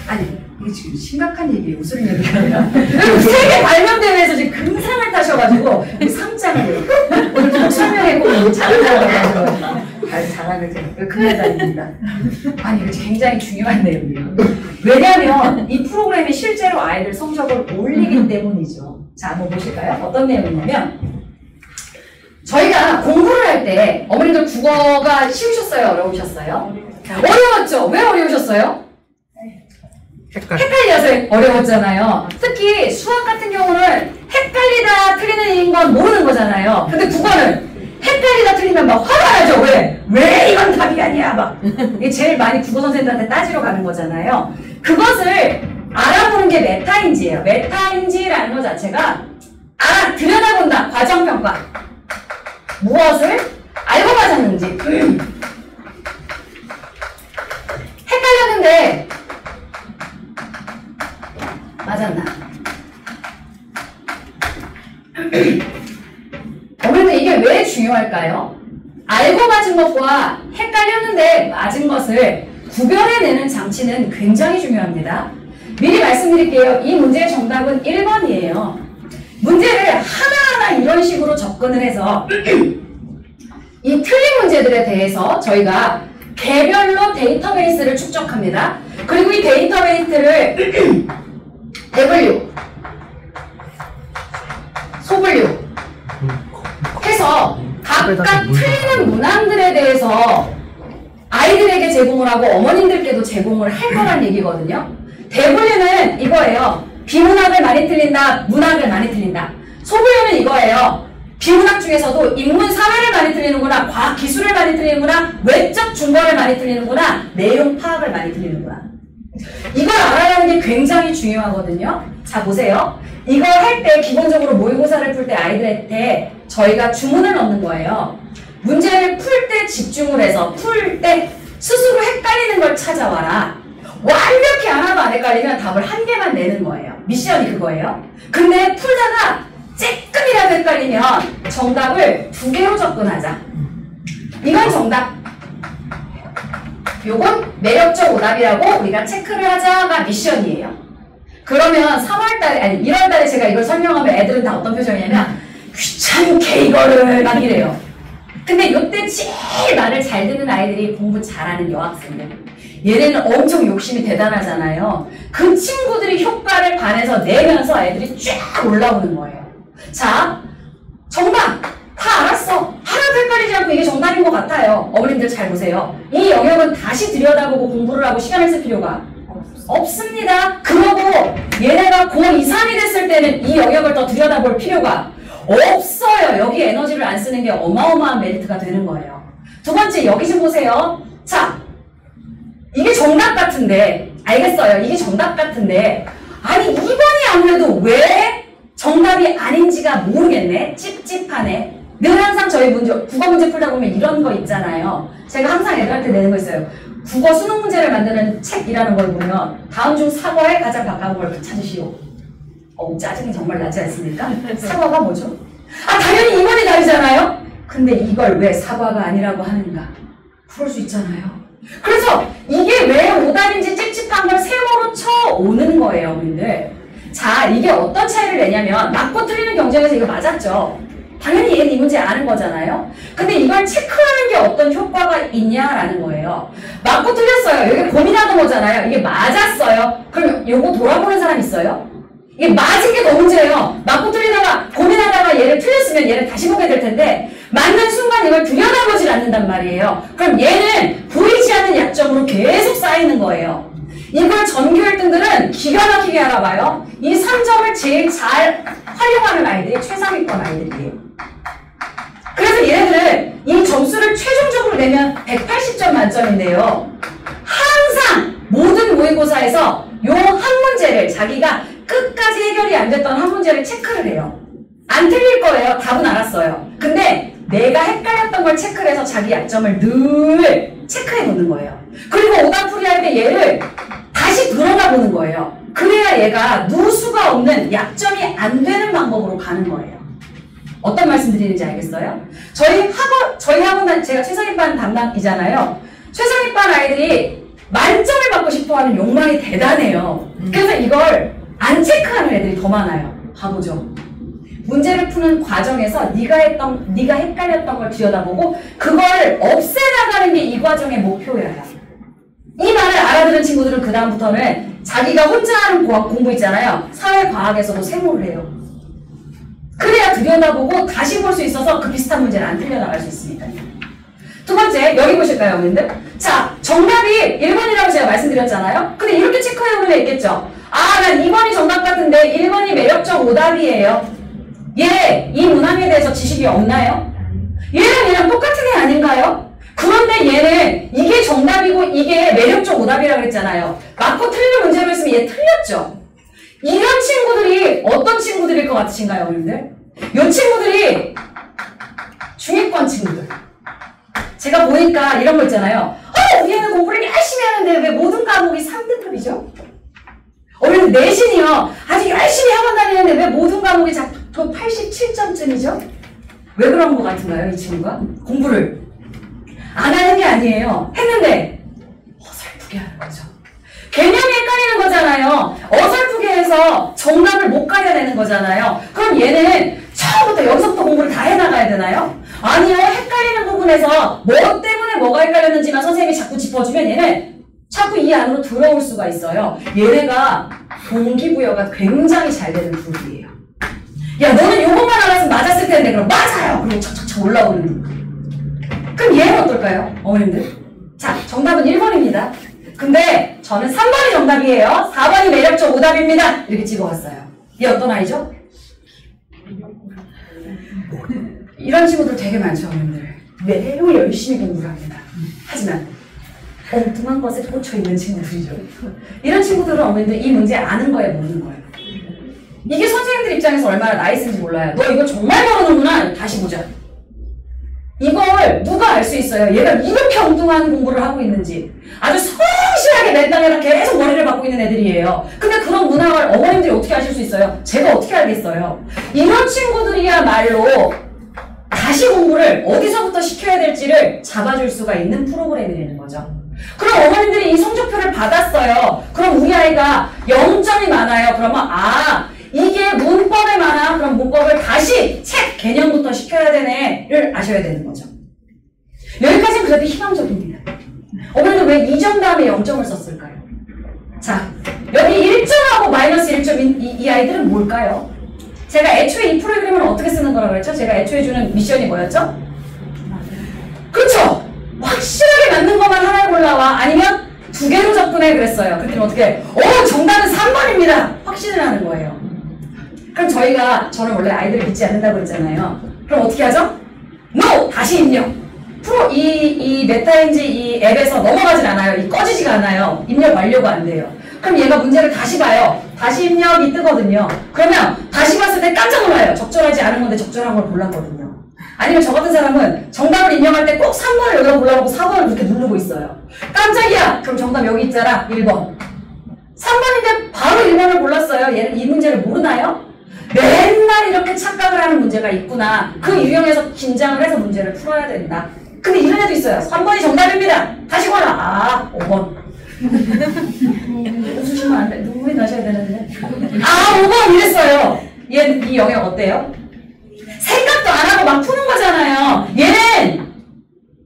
아니, 이게 지금 심각한 얘기예요. 웃을 얘기가 아니라. 세계 발명대회에서 지금 금상을 타셔가지고 상장을 오늘 꼭 설명했고 잘한다고 잘하는 금메달입니다. 아니, 이거 굉장히 중요한 내용이에요. 왜냐하면 이 프로그램이 실제로 아이들 성적을 올리기 때문이죠. 자, 한번 보실까요? 어떤 내용이냐면 저희가 공부를 할 때 어머니들 국어가 쉬우셨어요? 어려우셨어요? 어려웠죠? 왜 어려우셨어요? 헷갈려서 어려웠잖아요. 특히 수학 같은 경우는 헷갈리다 틀리는 건 모르는 거잖아요. 근데 국어는 헷갈리다 틀리면 막 화가 나죠. 왜 이건 답이 아니야? 막 이게 제일 많이 국어 선생님들한테 따지러 가는 거잖아요. 그것을 알아보는 게 메타인지예요. 메타인지라는 것 자체가 들여다본다. 과정평가. 무엇을 알고 맞았는지. 헷갈렸는데 맞았나? 어머니들 이게 왜 중요할까요? 알고 맞은 것과 헷갈렸는데 맞은 것을 구별해내는 장치는 굉장히 중요합니다. 미리 말씀드릴게요. 이 문제의 정답은 1번이에요. 문제를 하나하나 이런 식으로 접근을 해서 이 틀린 문제들에 대해서 저희가 개별로 데이터베이스를 축적합니다. 그리고 이 데이터베이스를 W, 소분류 해서 각각 틀리는 문항들에 대해서 아이들에게 제공을 하고 어머님들께도 제공을 할 거란 얘기거든요. W는 이거예요. 비문학을 많이 틀린다, 문학을 많이 틀린다. 소분류는 이거예요. 비문학 중에서도 인문 사회를 많이 틀리는구나, 과학 기술을 많이 틀리는구나, 외적 중거를 많이 틀리는구나, 내용 파악을 많이 틀리는구나. 이걸 알아야 하는 게 굉장히 중요하거든요. 자, 보세요. 이걸 할 때 기본적으로 모의고사를 풀 때 아이들한테 저희가 주문을 넣는 거예요. 문제를 풀 때 집중을 해서 풀 때 스스로 헷갈리는 걸 찾아와라. 완벽히 하나도 안 헷갈리면 답을 한 개만 내는 거예요. 미션이 그거예요. 근데 풀다가 쬐끔이라도 헷갈리면 정답을 2개로 접근하자. 이건 정답. 요건 매력적 오답이라고 우리가 체크를 하자가 미션이에요. 그러면 3월달에, 아니 1월달에 제가 이걸 설명하면 애들은 다 어떤 표정이냐면 귀찮게 이거를 막 이래요. 근데 요때 제일 말을 잘 듣는 아이들이 공부 잘하는 여학생들. 얘네는 엄청 욕심이 대단하잖아요. 그 친구들이 효과를 반해서 내면서 아이들이 쫙 올라오는 거예요. 자, 정답! 다 알았어. 하나도 헷갈리지 않고 이게 정답인 것 같아요. 어머님들 잘 보세요. 이 영역은 다시 들여다보고 공부를 하고 시간을 쓸 필요가 없습니다. 그러고 얘네가 고2, 3이 됐을 때는 이 영역을 더 들여다볼 필요가 없어요. 여기 에너지를 안 쓰는 게 어마어마한 메리트가 되는 거예요. 두 번째, 여기 좀 보세요. 자, 이게 정답 같은데, 알겠어요. 이게 정답 같은데, 아니 2번이 아무래도 왜 정답이 아닌지가 모르겠네. 찝찝하네. 늘 항상 저희 문제, 국어 문제 풀다 보면 이런 거 있잖아요. 제가 항상 애들한테 내는 거 있어요. 국어 수능 문제를 만드는 책이라는 걸 보면 다음 중 사과에 가장 가까운 걸 찾으시오. 짜증이 정말 나지 않습니까? 사과가 뭐죠? 아, 당연히 2번이 답이잖아요? 근데 이걸 왜 사과가 아니라고 하는가? 풀을 수 있잖아요. 그래서 이게 왜 오답인지 찝찝한 걸 세모로 쳐오는 거예요, 어머님들. 자, 이게 어떤 차이를 내냐면 맞고 틀리는 경쟁에서 이거 맞았죠. 당연히 얘는 이 문제 아는 거잖아요. 근데 이걸 체크하는 게 어떤 효과가 있냐라는 거예요. 맞고 틀렸어요. 여기 고민하는 거잖아요. 이게 맞았어요. 그럼 요거 돌아보는 사람 있어요? 이게 맞은 게 더 문제예요. 맞고 틀리다가 고민하다가 얘를 틀렸으면 얘를 다시 보게 될 텐데 맞는 순간 이걸 들여다보질 않는단 말이에요. 그럼 얘는 보이지 않는 약점으로 계속 쌓이는 거예요. 이걸 전교 1등들은 기가 막히게 알아봐요. 이 3점을 제일 잘 활용하는 아이들이 최상위권 아이들이에요. 그래서 얘네들은 이 점수를 최종적으로 내면 180점 만점인데요. 항상 모든 모의고사에서 요 한 문제를 자기가 끝까지 해결이 안 됐던 한 문제를 체크를 해요. 안 틀릴 거예요. 답은 알았어요. 근데 내가 헷갈렸던 걸 체크를 해서 자기 약점을 늘 체크해 놓는 거예요. 그리고 오답풀이 할 때 얘를 다시 들여다보는 거예요. 그래야 얘가 누수가 없는 약점이 안 되는 방법으로 가는 거예요. 어떤 말씀 드리는지 알겠어요? 저희 학원, 제가 최상위반 담당이잖아요. 최상위반 아이들이 만점을 받고 싶어하는 욕망이 대단해요. 그래서 이걸 안 체크하는 애들이 더 많아요. 봐보죠. 문제를 푸는 과정에서 네가 헷갈렸던 걸 들여다보고 그걸 없애나가는 게 이 과정의 목표야. 이 말을 알아들은 친구들은 그 다음부터는 자기가 혼자 하는 공부 있잖아요. 사회과학에서도 세모를 해요. 그래야 들여다보고 다시 볼 수 있어서 그 비슷한 문제를 안 틀려나갈 수 있으니까요. 두 번째, 여기 보실까요, 어머님들? 자, 정답이 1번이라고 제가 말씀드렸잖아요. 근데 이렇게 체크해보는 애 있겠죠? 아, 난 2번이 정답 같은데 1번이 매력적 오답이에요. 얘, 이 문항에 대해서 지식이 없나요? 얘랑 똑같은 애 아닌가요? 그런데 얘는 이게 정답이고 이게 매력적 오답이라고 그랬잖아요. 맞고 틀리는 문제로 했으면 얘 틀렸죠? 이런 친구들이 어떤 친구들일 것 같으신가요, 어머님들? 이 친구들이 중위권 친구들. 제가 보니까 이런 거 있잖아요. 우리 애는 공부를 열심히 하는데 왜 모든 과목이 3등급이죠? 우리는 내신이요. 아주 열심히 학원 다니는데 왜 모든 과목이 자꾸 87점쯤이죠? 왜 그런 것 같은가요, 이 친구가? 공부를 안 하는 게 아니에요. 했는데 어설프게 하는 거죠. 개념이 헷갈리는 거잖아요. 어설프게 해서 정답을 못 가려내는 거잖아요. 그럼 얘는 처음부터 여기서부터 공부를 다 해나가야 되나요? 아니요. 헷갈리는 부분에서 뭐 때문에 뭐가 헷갈렸는지만 선생님이 자꾸 짚어주면 얘는 자꾸 이 안으로 들어올 수가 있어요. 얘네가 동기부여가 굉장히 잘 되는 둘이에요. 야, 너는 요것만 알았으면 맞았을 텐데. 그럼 맞아요. 그리고 척척척 올라오는. 그럼 얘는 어떨까요? 어머님들. 자, 정답은 1번입니다. 근데 저는 3번이 정답이에요. 4번이 매력적 오답입니다. 이렇게 찍어왔어요. 얘 어떤 아이죠? 이런 친구들 되게 많죠, 어머님들. 매우 열심히 공부를 합니다. 하지만 엉뚱한 것에 꽂혀있는 친구들이죠. 이런 친구들은 어머님들 이 문제 아는 거에 모르는 거예요. 이게 선생님들 입장에서 얼마나 나이스인지 몰라요. 너 이거 정말 모르는구나. 다시 보자. 이걸 누가 알 수 있어요? 얘가 이렇게 엉뚱한 공부를 하고 있는지. 아주 성실하게 확실하게 맨땅에다 계속 머리를 박고 있는 애들이에요. 근데 그런 문항을 어머님들이 어떻게 하실 수 있어요? 제가 어떻게 알겠어요? 이런 친구들이야말로 다시 공부를 어디서부터 시켜야 될지를 잡아줄 수가 있는 프로그램이라는 거죠. 그럼 어머님들이 이 성적표를 받았어요. 그럼 우리 아이가 0점이 많아요. 그러면 이게 문법에 많아. 그럼 문법을 다시 책 개념부터 시켜야 되네를 아셔야 되는 거죠. 여기까지는 그래도 희망적입니다. 어머니는 왜 2점 다음에 0점을 썼을까요? 자, 여기 1점하고 마이너스 1점 이 아이들은 뭘까요? 제가 애초에 이 프로그램을 어떻게 쓰는 거라고 그랬죠? 제가 애초에 주는 미션이 뭐였죠? 그렇죠! 확실하게 맞는 것만 하나 골라와. 아니면 2개로 접근해 그랬어요. 그랬더니 어떻게 정답은 3번입니다. 확신을 하는 거예요. 그럼 저는 원래 아이들을 믿지 않는다고 그랬잖아요. 그럼 어떻게 하죠? NO! 다시 입력. 이 메타인지 이 앱에서 넘어가질 않아요. 이 꺼지지가 않아요. 입력 완료가 안 돼요. 그럼 얘가 문제를 다시 봐요. 다시 입력이 뜨거든요. 그러면 다시 봤을 때 깜짝 놀라요. 적절하지 않은 건데 적절한 걸 골랐거든요. 아니면 저 같은 사람은 정답을 입력할 때 꼭 3번을 여기다 골라놓고 4번을 그렇게 누르고 있어요. 깜짝이야! 그럼 정답 여기 있잖아. 1번. 3번인데 바로 1번을 골랐어요. 얘는 이 문제를 모르나요? 맨날 이렇게 착각을 하는 문제가 있구나. 그 유형에서 긴장을 해서 문제를 풀어야 된다. 근데 이런 애도 있어요. 3번이 정답입니다. 다시 골라. 5번. 웃으시면 안 돼. 눈물이 나셔야 되는데. 5번 이랬어요. 얘는 이 영역 어때요? 생각도 안 하고 막 푸는 거잖아요. 얘는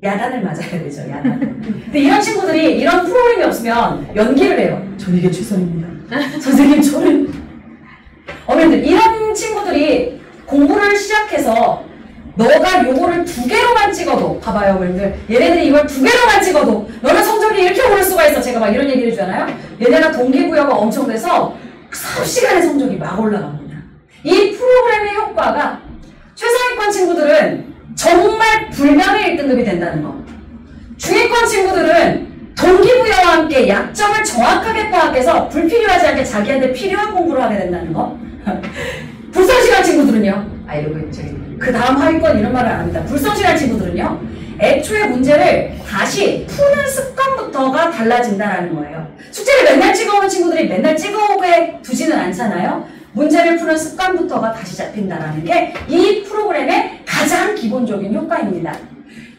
야단을 맞아야 되죠. 야단. 근데 이런 친구들이 이런 프로그램이 없으면 연기를 해요. 전 이게 최선입니다. 선생님 저는. 어머님들 이런 친구들이 공부를 시작해서 너가 요거를 2개로만 찍어도 봐봐요 어머님들 얘네들이 이걸 2개로만 찍어도 너는 성적이 이렇게 오를 수가 있어. 제가 막 이런 얘기를 해주잖아요. 얘네가 동기부여가 엄청 돼서 수업 시간에 성적이 막 올라갑니다. 이 프로그램의 효과가 최상위권 친구들은 정말 불명예 1등급이 된다는 거. 중위권 친구들은 동기부여와 함께 약점을 정확하게 파악해서 불필요하지 않게 자기한테 필요한 공부를 하게 된다는 거. 불성실한 친구들은요. 그 다음 하위권 이런 말을 안 합니다. 불성실한 친구들은요. 애초에 문제를 다시 푸는 습관부터가 달라진다는 거예요. 숙제를 맨날 찍어오는 친구들이 맨날 찍어오게 두지는 않잖아요. 문제를 푸는 습관부터가 다시 잡힌다는 게 이 프로그램의 가장 기본적인 효과입니다.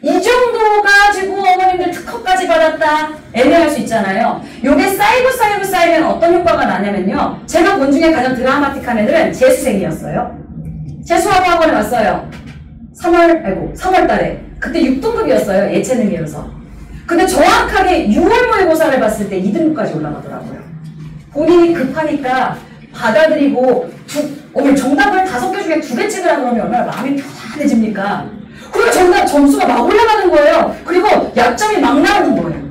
이 정도 가지고 어머님들 특허까지 받았다 애매할 수 있잖아요. 요게 쌓이면 어떤 효과가 나냐면요. 제가 본 중에 가장 드라마틱한 애들은 재수생이었어요. 재수하고 학원에 왔어요. 3월 달에. 그때 6등급이었어요. 예체능이어서. 근데 정확하게 6월 모의고사를 봤을 때 2등급까지 올라가더라고요. 본인이 급하니까 받아들이고 오늘 정답을 5개 중에 2개 찍으라 그러면 얼마나 마음이 편안해집니까? 그리고 정답 점수가 막 올라가는 거예요. 그리고 약점이 막 나오는 거예요.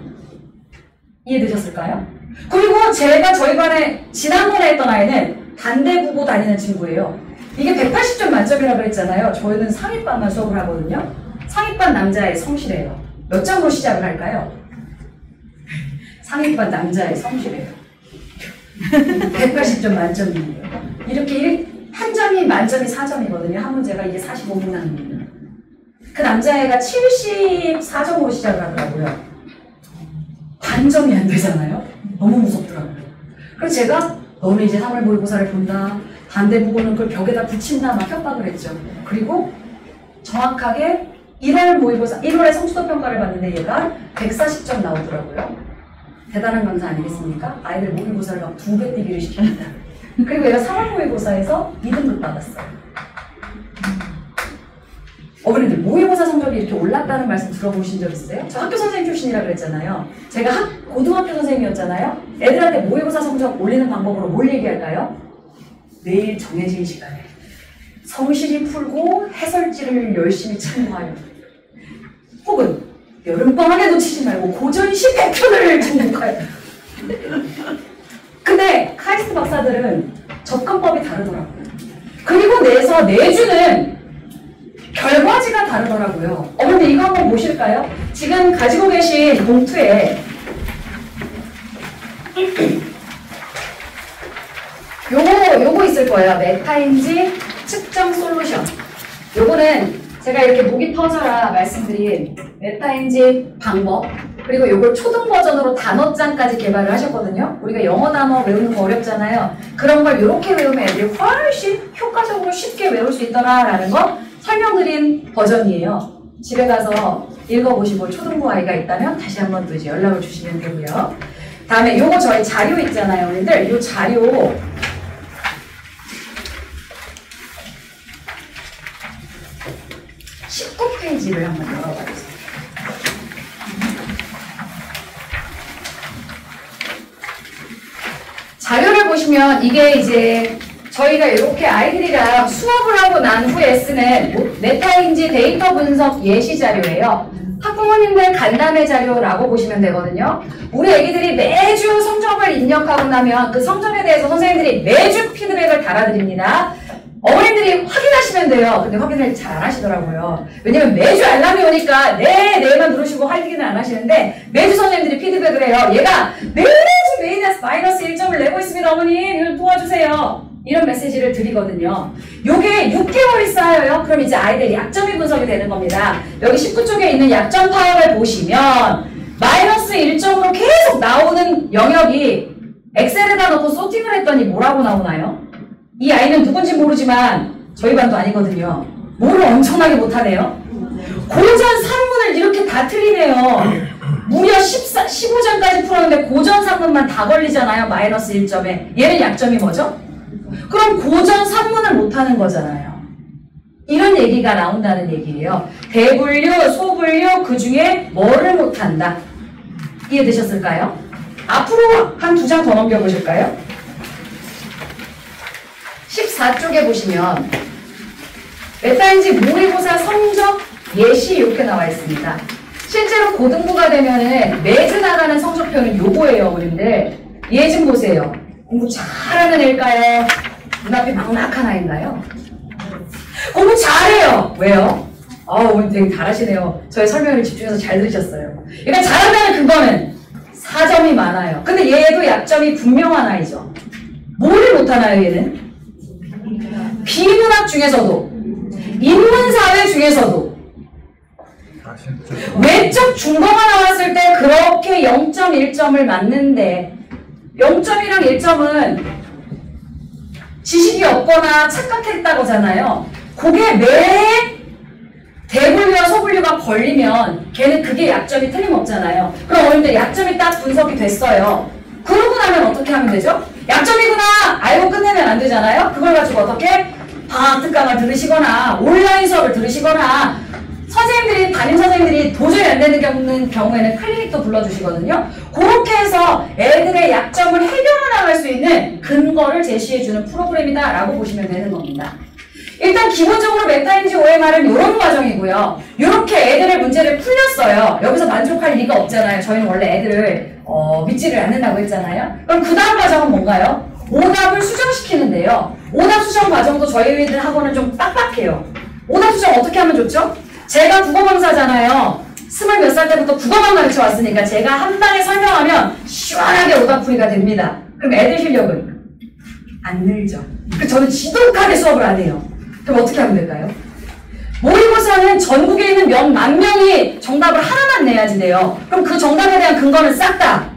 이해되셨을까요? 그리고 제가 저희 반에 지난번에 했던 아이는 단대국어 다니는 친구예요. 이게 180점 만점이라고 그랬잖아요. 저희는 상위반만 수업을 하거든요. 상위반 남자애 성실해요. 몇 점으로 시작을 할까요? 상위반 남자애 성실해요. 180점 만점이에요. 이렇게 한 점이 만점이 4점이거든요. 한 문제가 이게 45분 나옵니다. 그 남자애가 74점으로 시작을 하더라고요. 반점이 안 되잖아요. 너무 무섭더라고요. 그래서 제가 너는 이제 3월 모의고사를 본다. 반대부고는 그걸 벽에다 붙인다. 막 협박을 했죠. 그리고 정확하게 1월에 성취도 평가를 봤는데 얘가 140점 나오더라고요. 대단한 강사 아니겠습니까? 아이들 모의고사를 막 2배 뛰기를 시킵니다. 그리고 얘가 3월 모의고사에서 2등급 받았어요. 어머님들 모의고사 성적이 이렇게 올랐다는 말씀 들어보신 적 있으세요? 저 학교 선생님 출신이라 그랬잖아요. 제가 고등학교 선생님이었잖아요. 애들한테 모의고사 성적 올리는 방법으로 뭘 얘기할까요? 내일 정해진 시간에 성실히 풀고 해설지를 열심히 참고하여 혹은 여름방학에 놓치지 말고 고전시 100편을 정독하여. 근데 카이스트 박사들은 접근법이 다르더라고요. 그리고 내주는 결과지가 다르더라고요. 어머니 이거 한번 보실까요? 지금 가지고 계신 봉투에 요거 있을 거예요. 메타인지 측정 솔루션. 요거는 제가 이렇게 목이 터져라 말씀드린 메타인지 방법. 그리고 이걸 초등 버전으로 단어장까지 개발을 하셨거든요. 우리가 영어 단어 외우는 거 어렵잖아요. 그런 걸 이렇게 외우면 애들이 훨씬 효과적으로 쉽게 외울 수 있더라라는 거 설명드린 버전이에요. 집에 가서 읽어보시고 초등부 아이가 있다면 다시 한번 또 이제 연락을 주시면 되고요. 다음에 요거 저희 자료 있잖아요. 우리들 요 자료 19페이지를 한번 열어봐주세요. 자료를 보시면 이게 이제 저희가 이렇게 아이들이랑 수업을 하고 난 후에 쓰는 메타인지 데이터 분석 예시 자료예요. 학부모님들 간담회 자료라고 보시면 되거든요. 우리 애기들이 매주 성적을 입력하고 나면 그 성적에 대해서 선생님들이 매주 피드백을 달아드립니다. 어머님들이 확인하시면 돼요. 근데 확인을 잘 안 하시더라고요. 왜냐면 매주 알람이 오니까 네만 누르시고 확인을 안 하시는데 매주 선생님들이 피드백을 해요. 얘가 매주 마이너스 1점을 내고 있습니다. 어머님 이걸 도와주세요. 이런 메시지를 드리거든요. 요게 6개월이 쌓여요. 그럼 이제 아이들 약점이 분석이 되는 겁니다. 여기 19쪽에 있는 약점 파악을 보시면 마이너스 1점으로 계속 나오는 영역이 엑셀에다 넣고 소팅을 했더니 뭐라고 나오나요? 이 아이는 누군지 모르지만 저희 반도 아니거든요. 뭐를 엄청나게 못하네요. 고전 산문을 이렇게 다 틀리네요. 무려 15점까지 풀었는데 고전 산문만 다 걸리잖아요. 마이너스 1점에. 얘는 약점이 뭐죠? 그럼 고전 산문을 못하는 거잖아요. 이런 얘기가 나온다는 얘기예요. 대분류, 소분류 그 중에 뭐를 못한다. 이해되셨을까요? 앞으로 한 2장 더 넘겨보실까요? 14쪽에 보시면 메타인지 모의고사 성적 예시 이렇게 나와 있습니다. 실제로 고등부가 되면은 매주 나가는 성적표는 요거예요, 어머님들. 얘 좀 보세요. 공부 잘하는 애일까요? 눈앞에 막막한 아이인가요? 공부 잘해요. 왜요? 오늘 되게 잘하시네요. 저의 설명을 집중해서 잘 들으셨어요. 그러니까 잘한다는 근거는 4점이 많아요. 근데 얘도 약점이 분명한 아이죠. 뭐를 못하나요, 얘는? 비문학 중에서도, 인문사회 중에서도, 외적 중거가 나왔을 때 그렇게 0.1점을 맞는데 0점이랑 1점은 지식이 없거나 착각했다고잖아요. 그게 매 대분류와 소분류가 걸리면 걔는 그게 약점이 틀림없잖아요. 그럼 어른들 약점이 딱 분석이 됐어요. 그러고 나면 어떻게 하면 되죠? 약점이구나 알고 끝내면 안 되잖아요. 그걸 가지고 어떻게 방학 특강을 들으시거나 온라인 수업을 들으시거나 선생님들이 담임 선생님들이 도저히 안 되는 경우에는 클리닉도 불러주시거든요. 그렇게 해서 애들의 약점을 해결해 나갈 수 있는 근거를 제시해주는 프로그램이다 라고 보시면 되는 겁니다. 일단 기본적으로 메타인지 OMR은 이런 과정이고요. 이렇게 애들의 문제를 풀렸어요. 여기서 만족할 리가 없잖아요. 저희는 원래 애들을 믿지를 않는다고 했잖아요. 그럼 그 다음 과정은 뭔가요? 오답을 수정시키는데요. 오답 수정 과정도 저희들 학원은 좀 빡빡해요. 오답 수정 어떻게 하면 좋죠? 제가 국어강사잖아요. 20몇 살 때부터 국어만 가르쳐 왔으니까 제가 한 방에 설명하면 시원하게 오답풀이가 됩니다. 그럼 애들 실력은 안 늘죠. 저는 지독하게 수업을 안 해요. 그럼 어떻게 하면 될까요? 모의고사는 전국에 있는 몇 만 명이 정답을 하나만 내야지 돼요. 그럼 그 정답에 대한 근거는 싹 다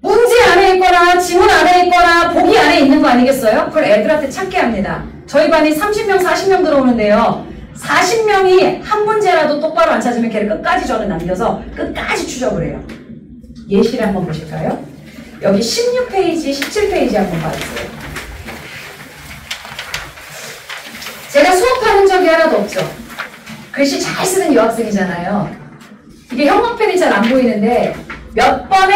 문제 안에 있거나 지문 안에 있거나 보기 안에 있는 거 아니겠어요? 그걸 애들한테 찾게 합니다. 저희 반이 30명, 40명 들어오는데요. 40명이 한 문제라도 똑바로 안 찾으면 걔를 끝까지 저는 남겨서 끝까지 추적을 해요. 예시를 한번 보실까요? 여기 16페이지, 17페이지 한번 봐주세요. 제가 수업하는 적이 하나도 없죠. 글씨 잘 쓰는 여학생이잖아요. 이게 형광펜이 잘 안 보이는데 몇 번에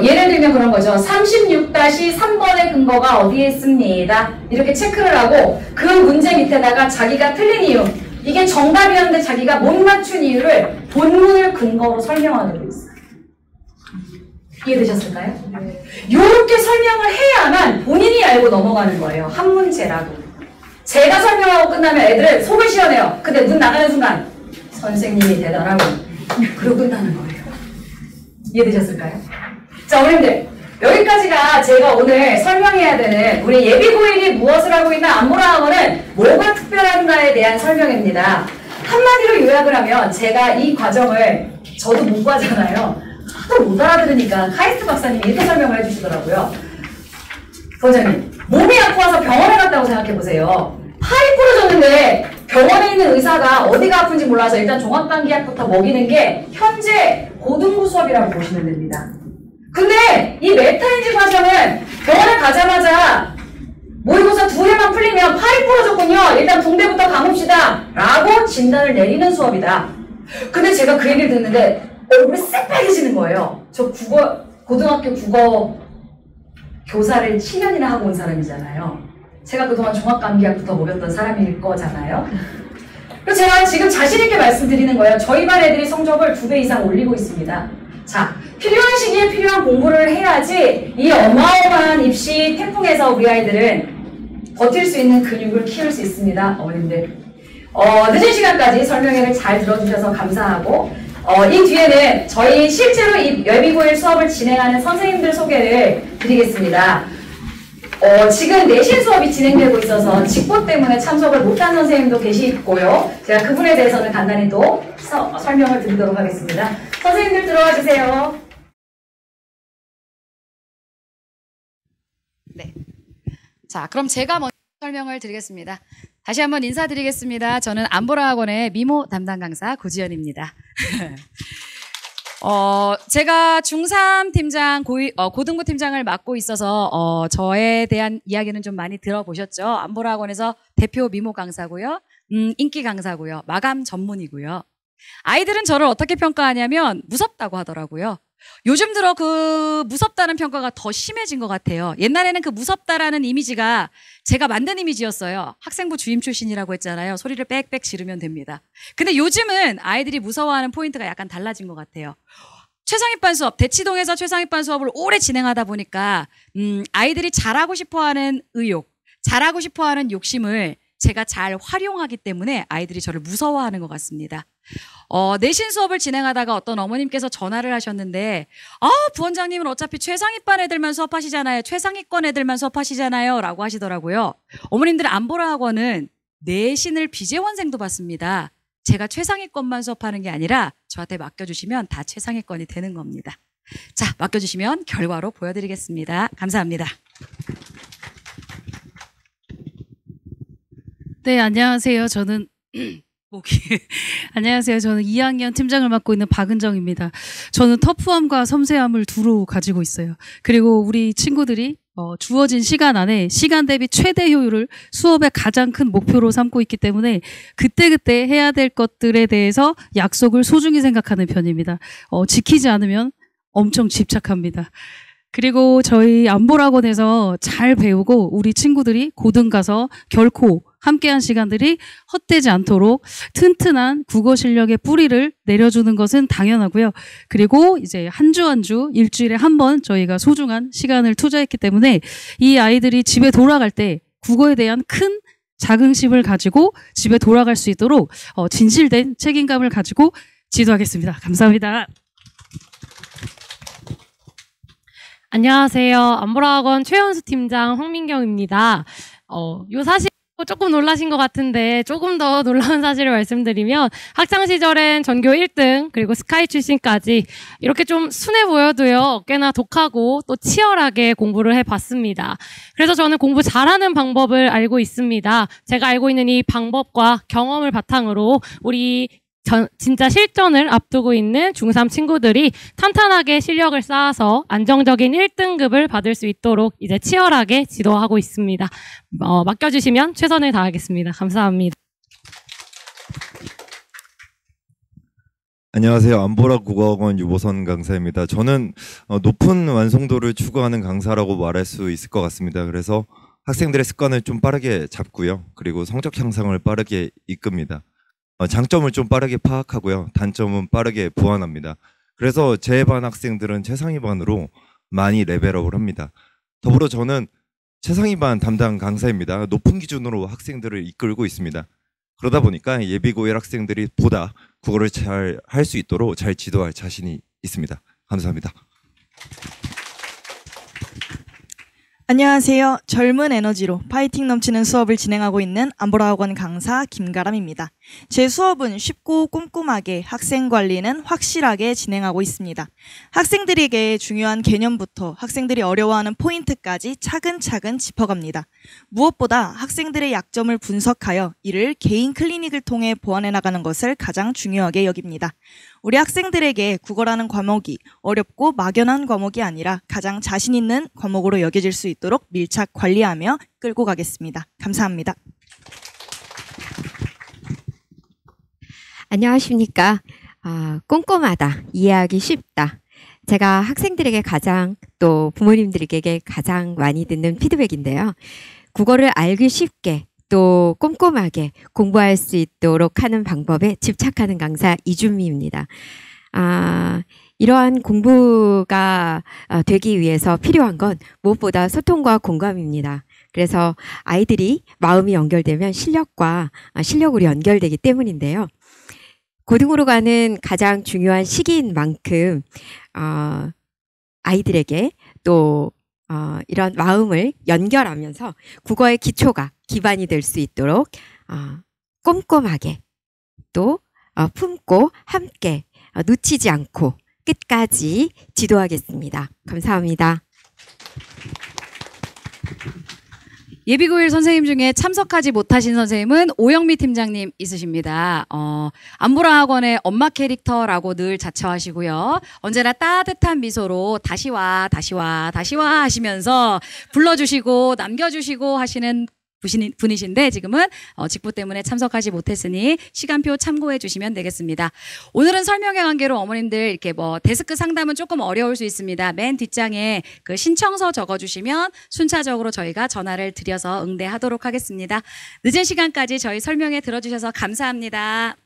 예를 들면 그런 거죠. 36-3번의 근거가 어디에 있습니다. 이렇게 체크를 하고 그 문제 밑에다가 자기가 틀린 이유, 이게 정답이었는데 자기가 못 맞춘 이유를 본문을 근거로 설명하고 있어요. 이해되셨을까요? 이렇게 설명을 해야만 본인이 알고 넘어가는 거예요. 한 문제라도. 제가 설명하고 끝나면 애들은 속을 시원해요. 근데 문 나가는 순간 선생님이 대단하고 그러고 끝나는 거예요. 이해되셨을까요? 자, 어머님들 여기까지가 제가 오늘 설명해야 되는 우리 예비고일이 무엇을 하고 있나 안무라학원은 뭐가 특별한가에 대한 설명입니다. 한마디로 요약을 하면 제가 이 과정을 저도 문과잖아요. 하도 못 알아들으니까 카이스트 박사님이 이렇게 설명을 해주시더라고요. 원장님, 몸이 아프 와서 병원에 갔다고 생각해보세요. 팔이 부러졌는데 병원에 있는 의사가 어디가 아픈지 몰라서 일단 종합감기약부터 먹이는 게 현재 고등부 수업이라고 보시면 됩니다. 근데 이 메타인지 과정은 병원에 가자마자 모의고사 2회만 풀리면 팔이 부러졌군요. 일단 붕대부터 감읍시다. 라고 진단을 내리는 수업이다. 근데 제가 그 얘기를 듣는데 얼굴이 새빨개지는 거예요. 저 고등학교 국어 교사를 7년이나 하고 온 사람이잖아요. 제가 그동안 종합감기약부터 먹였던 사람일 거잖아요. 그래서 제가 지금 자신있게 말씀드리는 거예요. 저희 반 애들이 성적을 2배 이상 올리고 있습니다. 자, 필요한 시기에 필요한 공부를 해야지 이 어마어마한 입시 태풍에서 우리 아이들은 버틸 수 있는 근육을 키울 수 있습니다. 어머님들. 늦은 시간까지 설명회를 잘 들어주셔서 감사하고 이 뒤에는 저희 실제로 이 예비고일 수업을 진행하는 선생님들 소개를 드리겠습니다. 지금 내신 수업이 진행되고 있어서 직보 때문에 참석을 못한 선생님도 계시고요. 제가 그분에 대해서는 간단히 또 설명을 드리도록 하겠습니다. 선생님들 들어와 주세요. 네. 자, 그럼 제가 먼저 설명을 드리겠습니다. 다시 한번 인사드리겠습니다. 저는 안보라학원의 미모 담당 강사 고지연입니다. 제가 중3 팀장, 고등부 팀장을 맡고 있어서 저에 대한 이야기는 좀 많이 들어보셨죠? 안보라학원에서 대표 미모 강사고요. 인기 강사고요. 마감 전문이고요. 아이들은 저를 어떻게 평가하냐면 무섭다고 하더라고요. 요즘 들어 그 무섭다는 평가가 더 심해진 것 같아요. 옛날에는 그 무섭다라는 이미지가 제가 만든 이미지였어요. 학생부 주임 출신이라고 했잖아요. 소리를 빽빽 지르면 됩니다. 근데 요즘은 아이들이 무서워하는 포인트가 약간 달라진 것 같아요. 최상위반 수업, 대치동에서 최상위반 수업을 오래 진행하다 보니까 아이들이 잘하고 싶어하는 의욕, 잘하고 싶어하는 욕심을 제가 잘 활용하기 때문에 아이들이 저를 무서워하는 것 같습니다. 내신 수업을 진행하다가 어떤 어머님께서 전화를 하셨는데 부원장님은 어차피 최상위반 애들만 수업하시잖아요. 최상위권 애들만 수업하시잖아요. 라고 하시더라고요. 어머님들 안보라 학원은 내신을 비재원생도 받습니다. 제가 최상위권만 수업하는 게 아니라 저한테 맡겨주시면 다 최상위권이 되는 겁니다. 자, 맡겨주시면 결과로 보여드리겠습니다. 감사합니다. 네, 안녕하세요. 저는 안녕하세요. 저는 2학년 팀장을 맡고 있는 박은정입니다. 저는 터프함과 섬세함을 두루 가지고 있어요. 그리고 우리 친구들이 주어진 시간 안에 시간 대비 최대 효율을 수업의 가장 큰 목표로 삼고 있기 때문에 그때그때 해야 될 것들에 대해서 약속을 소중히 생각하는 편입니다. 지키지 않으면 엄청 집착합니다. 그리고 저희 안보학원에서 잘 배우고 우리 친구들이 고등 가서 결코 함께한 시간들이 헛되지 않도록 튼튼한 국어 실력의 뿌리를 내려주는 것은 당연하고요. 그리고 이제 한 주 한 주 일주일에 한 번 저희가 소중한 시간을 투자했기 때문에 이 아이들이 집에 돌아갈 때 국어에 대한 큰 자긍심을 가지고 집에 돌아갈 수 있도록 진실된 책임감을 가지고 지도하겠습니다. 감사합니다. 안녕하세요. 안보라학원 최연수 팀장 황민경입니다. 요 사실 조금 놀라신 것 같은데 조금 더 놀라운 사실을 말씀드리면 학창시절엔 전교 1등 그리고 스카이 출신까지 이렇게 좀 순해 보여도요 꽤나 독하고 또 치열하게 공부를 해봤습니다. 그래서 저는 공부 잘하는 방법을 알고 있습니다. 제가 알고 있는 이 방법과 경험을 바탕으로 우리 진짜 실전을 앞두고 있는 중3 친구들이 탄탄하게 실력을 쌓아서 안정적인 1등급을 받을 수 있도록 이제 치열하게 지도하고 있습니다. 맡겨주시면 최선을 다하겠습니다. 감사합니다. 안녕하세요. 안보라 국어학원 유보선 강사입니다. 저는 높은 완성도를 추구하는 강사라고 말할 수 있을 것 같습니다. 그래서 학생들의 습관을 좀 빠르게 잡고요. 그리고 성적 향상을 빠르게 이끕니다. 장점을 좀 빠르게 파악하고요. 단점은 빠르게 보완합니다. 그래서 제 반 학생들은 최상위 반으로 많이 레벨업을 합니다. 더불어 저는 최상위 반 담당 강사입니다. 높은 기준으로 학생들을 이끌고 있습니다. 그러다 보니까 예비고일 학생들이 보다 국어를 잘 할 수 있도록 잘 지도할 자신이 있습니다. 감사합니다. 안녕하세요. 젊은 에너지로 파이팅 넘치는 수업을 진행하고 있는 안보라학원 강사 김가람입니다. 제 수업은 쉽고 꼼꼼하게 학생 관리는 확실하게 진행하고 있습니다. 학생들에게 중요한 개념부터 학생들이 어려워하는 포인트까지 차근차근 짚어갑니다. 무엇보다 학생들의 약점을 분석하여 이를 개인 클리닉을 통해 보완해 나가는 것을 가장 중요하게 여깁니다. 우리 학생들에게 국어라는 과목이 어렵고 막연한 과목이 아니라 가장 자신 있는 과목으로 여겨질 수 있도록 밀착 관리하며 끌고 가겠습니다. 감사합니다. 안녕하십니까. 꼼꼼하다, 이해하기 쉽다. 제가 학생들에게 또 부모님들에게 가장 많이 듣는 피드백인데요. 국어를 알기 쉽게 또 꼼꼼하게 공부할 수 있도록 하는 방법에 집착하는 강사 이준미입니다. 이러한 공부가 되기 위해서 필요한 건 무엇보다 소통과 공감입니다. 그래서 아이들이 마음이 연결되면 실력으로 연결되기 때문인데요. 고등으로 가는 가장 중요한 시기인 만큼 아이들에게 또 이런 마음을 연결하면서 국어의 기반이 될 수 있도록 꼼꼼하게 또 품고 함께 놓치지 않고 끝까지 지도하겠습니다. 감사합니다. 예비고일 선생님 중에 참석하지 못하신 선생님은 오영미 팀장님 있으십니다. 안보라 학원의 엄마 캐릭터라고 늘 자처하시고요. 언제나 따뜻한 미소로 다시 와 하시면서 불러주시고 남겨주시고 하시는 분이신데 지금은 직부 때문에 참석하지 못했으니 시간표 참고해 주시면 되겠습니다. 오늘은 설명의 관계로 어머님들 이렇게 데스크 상담은 조금 어려울 수 있습니다. 맨 뒷장에 그 신청서 적어주시면 순차적으로 저희가 전화를 드려서 응대하도록 하겠습니다. 늦은 시간까지 저희 설명회 들어주셔서 감사합니다.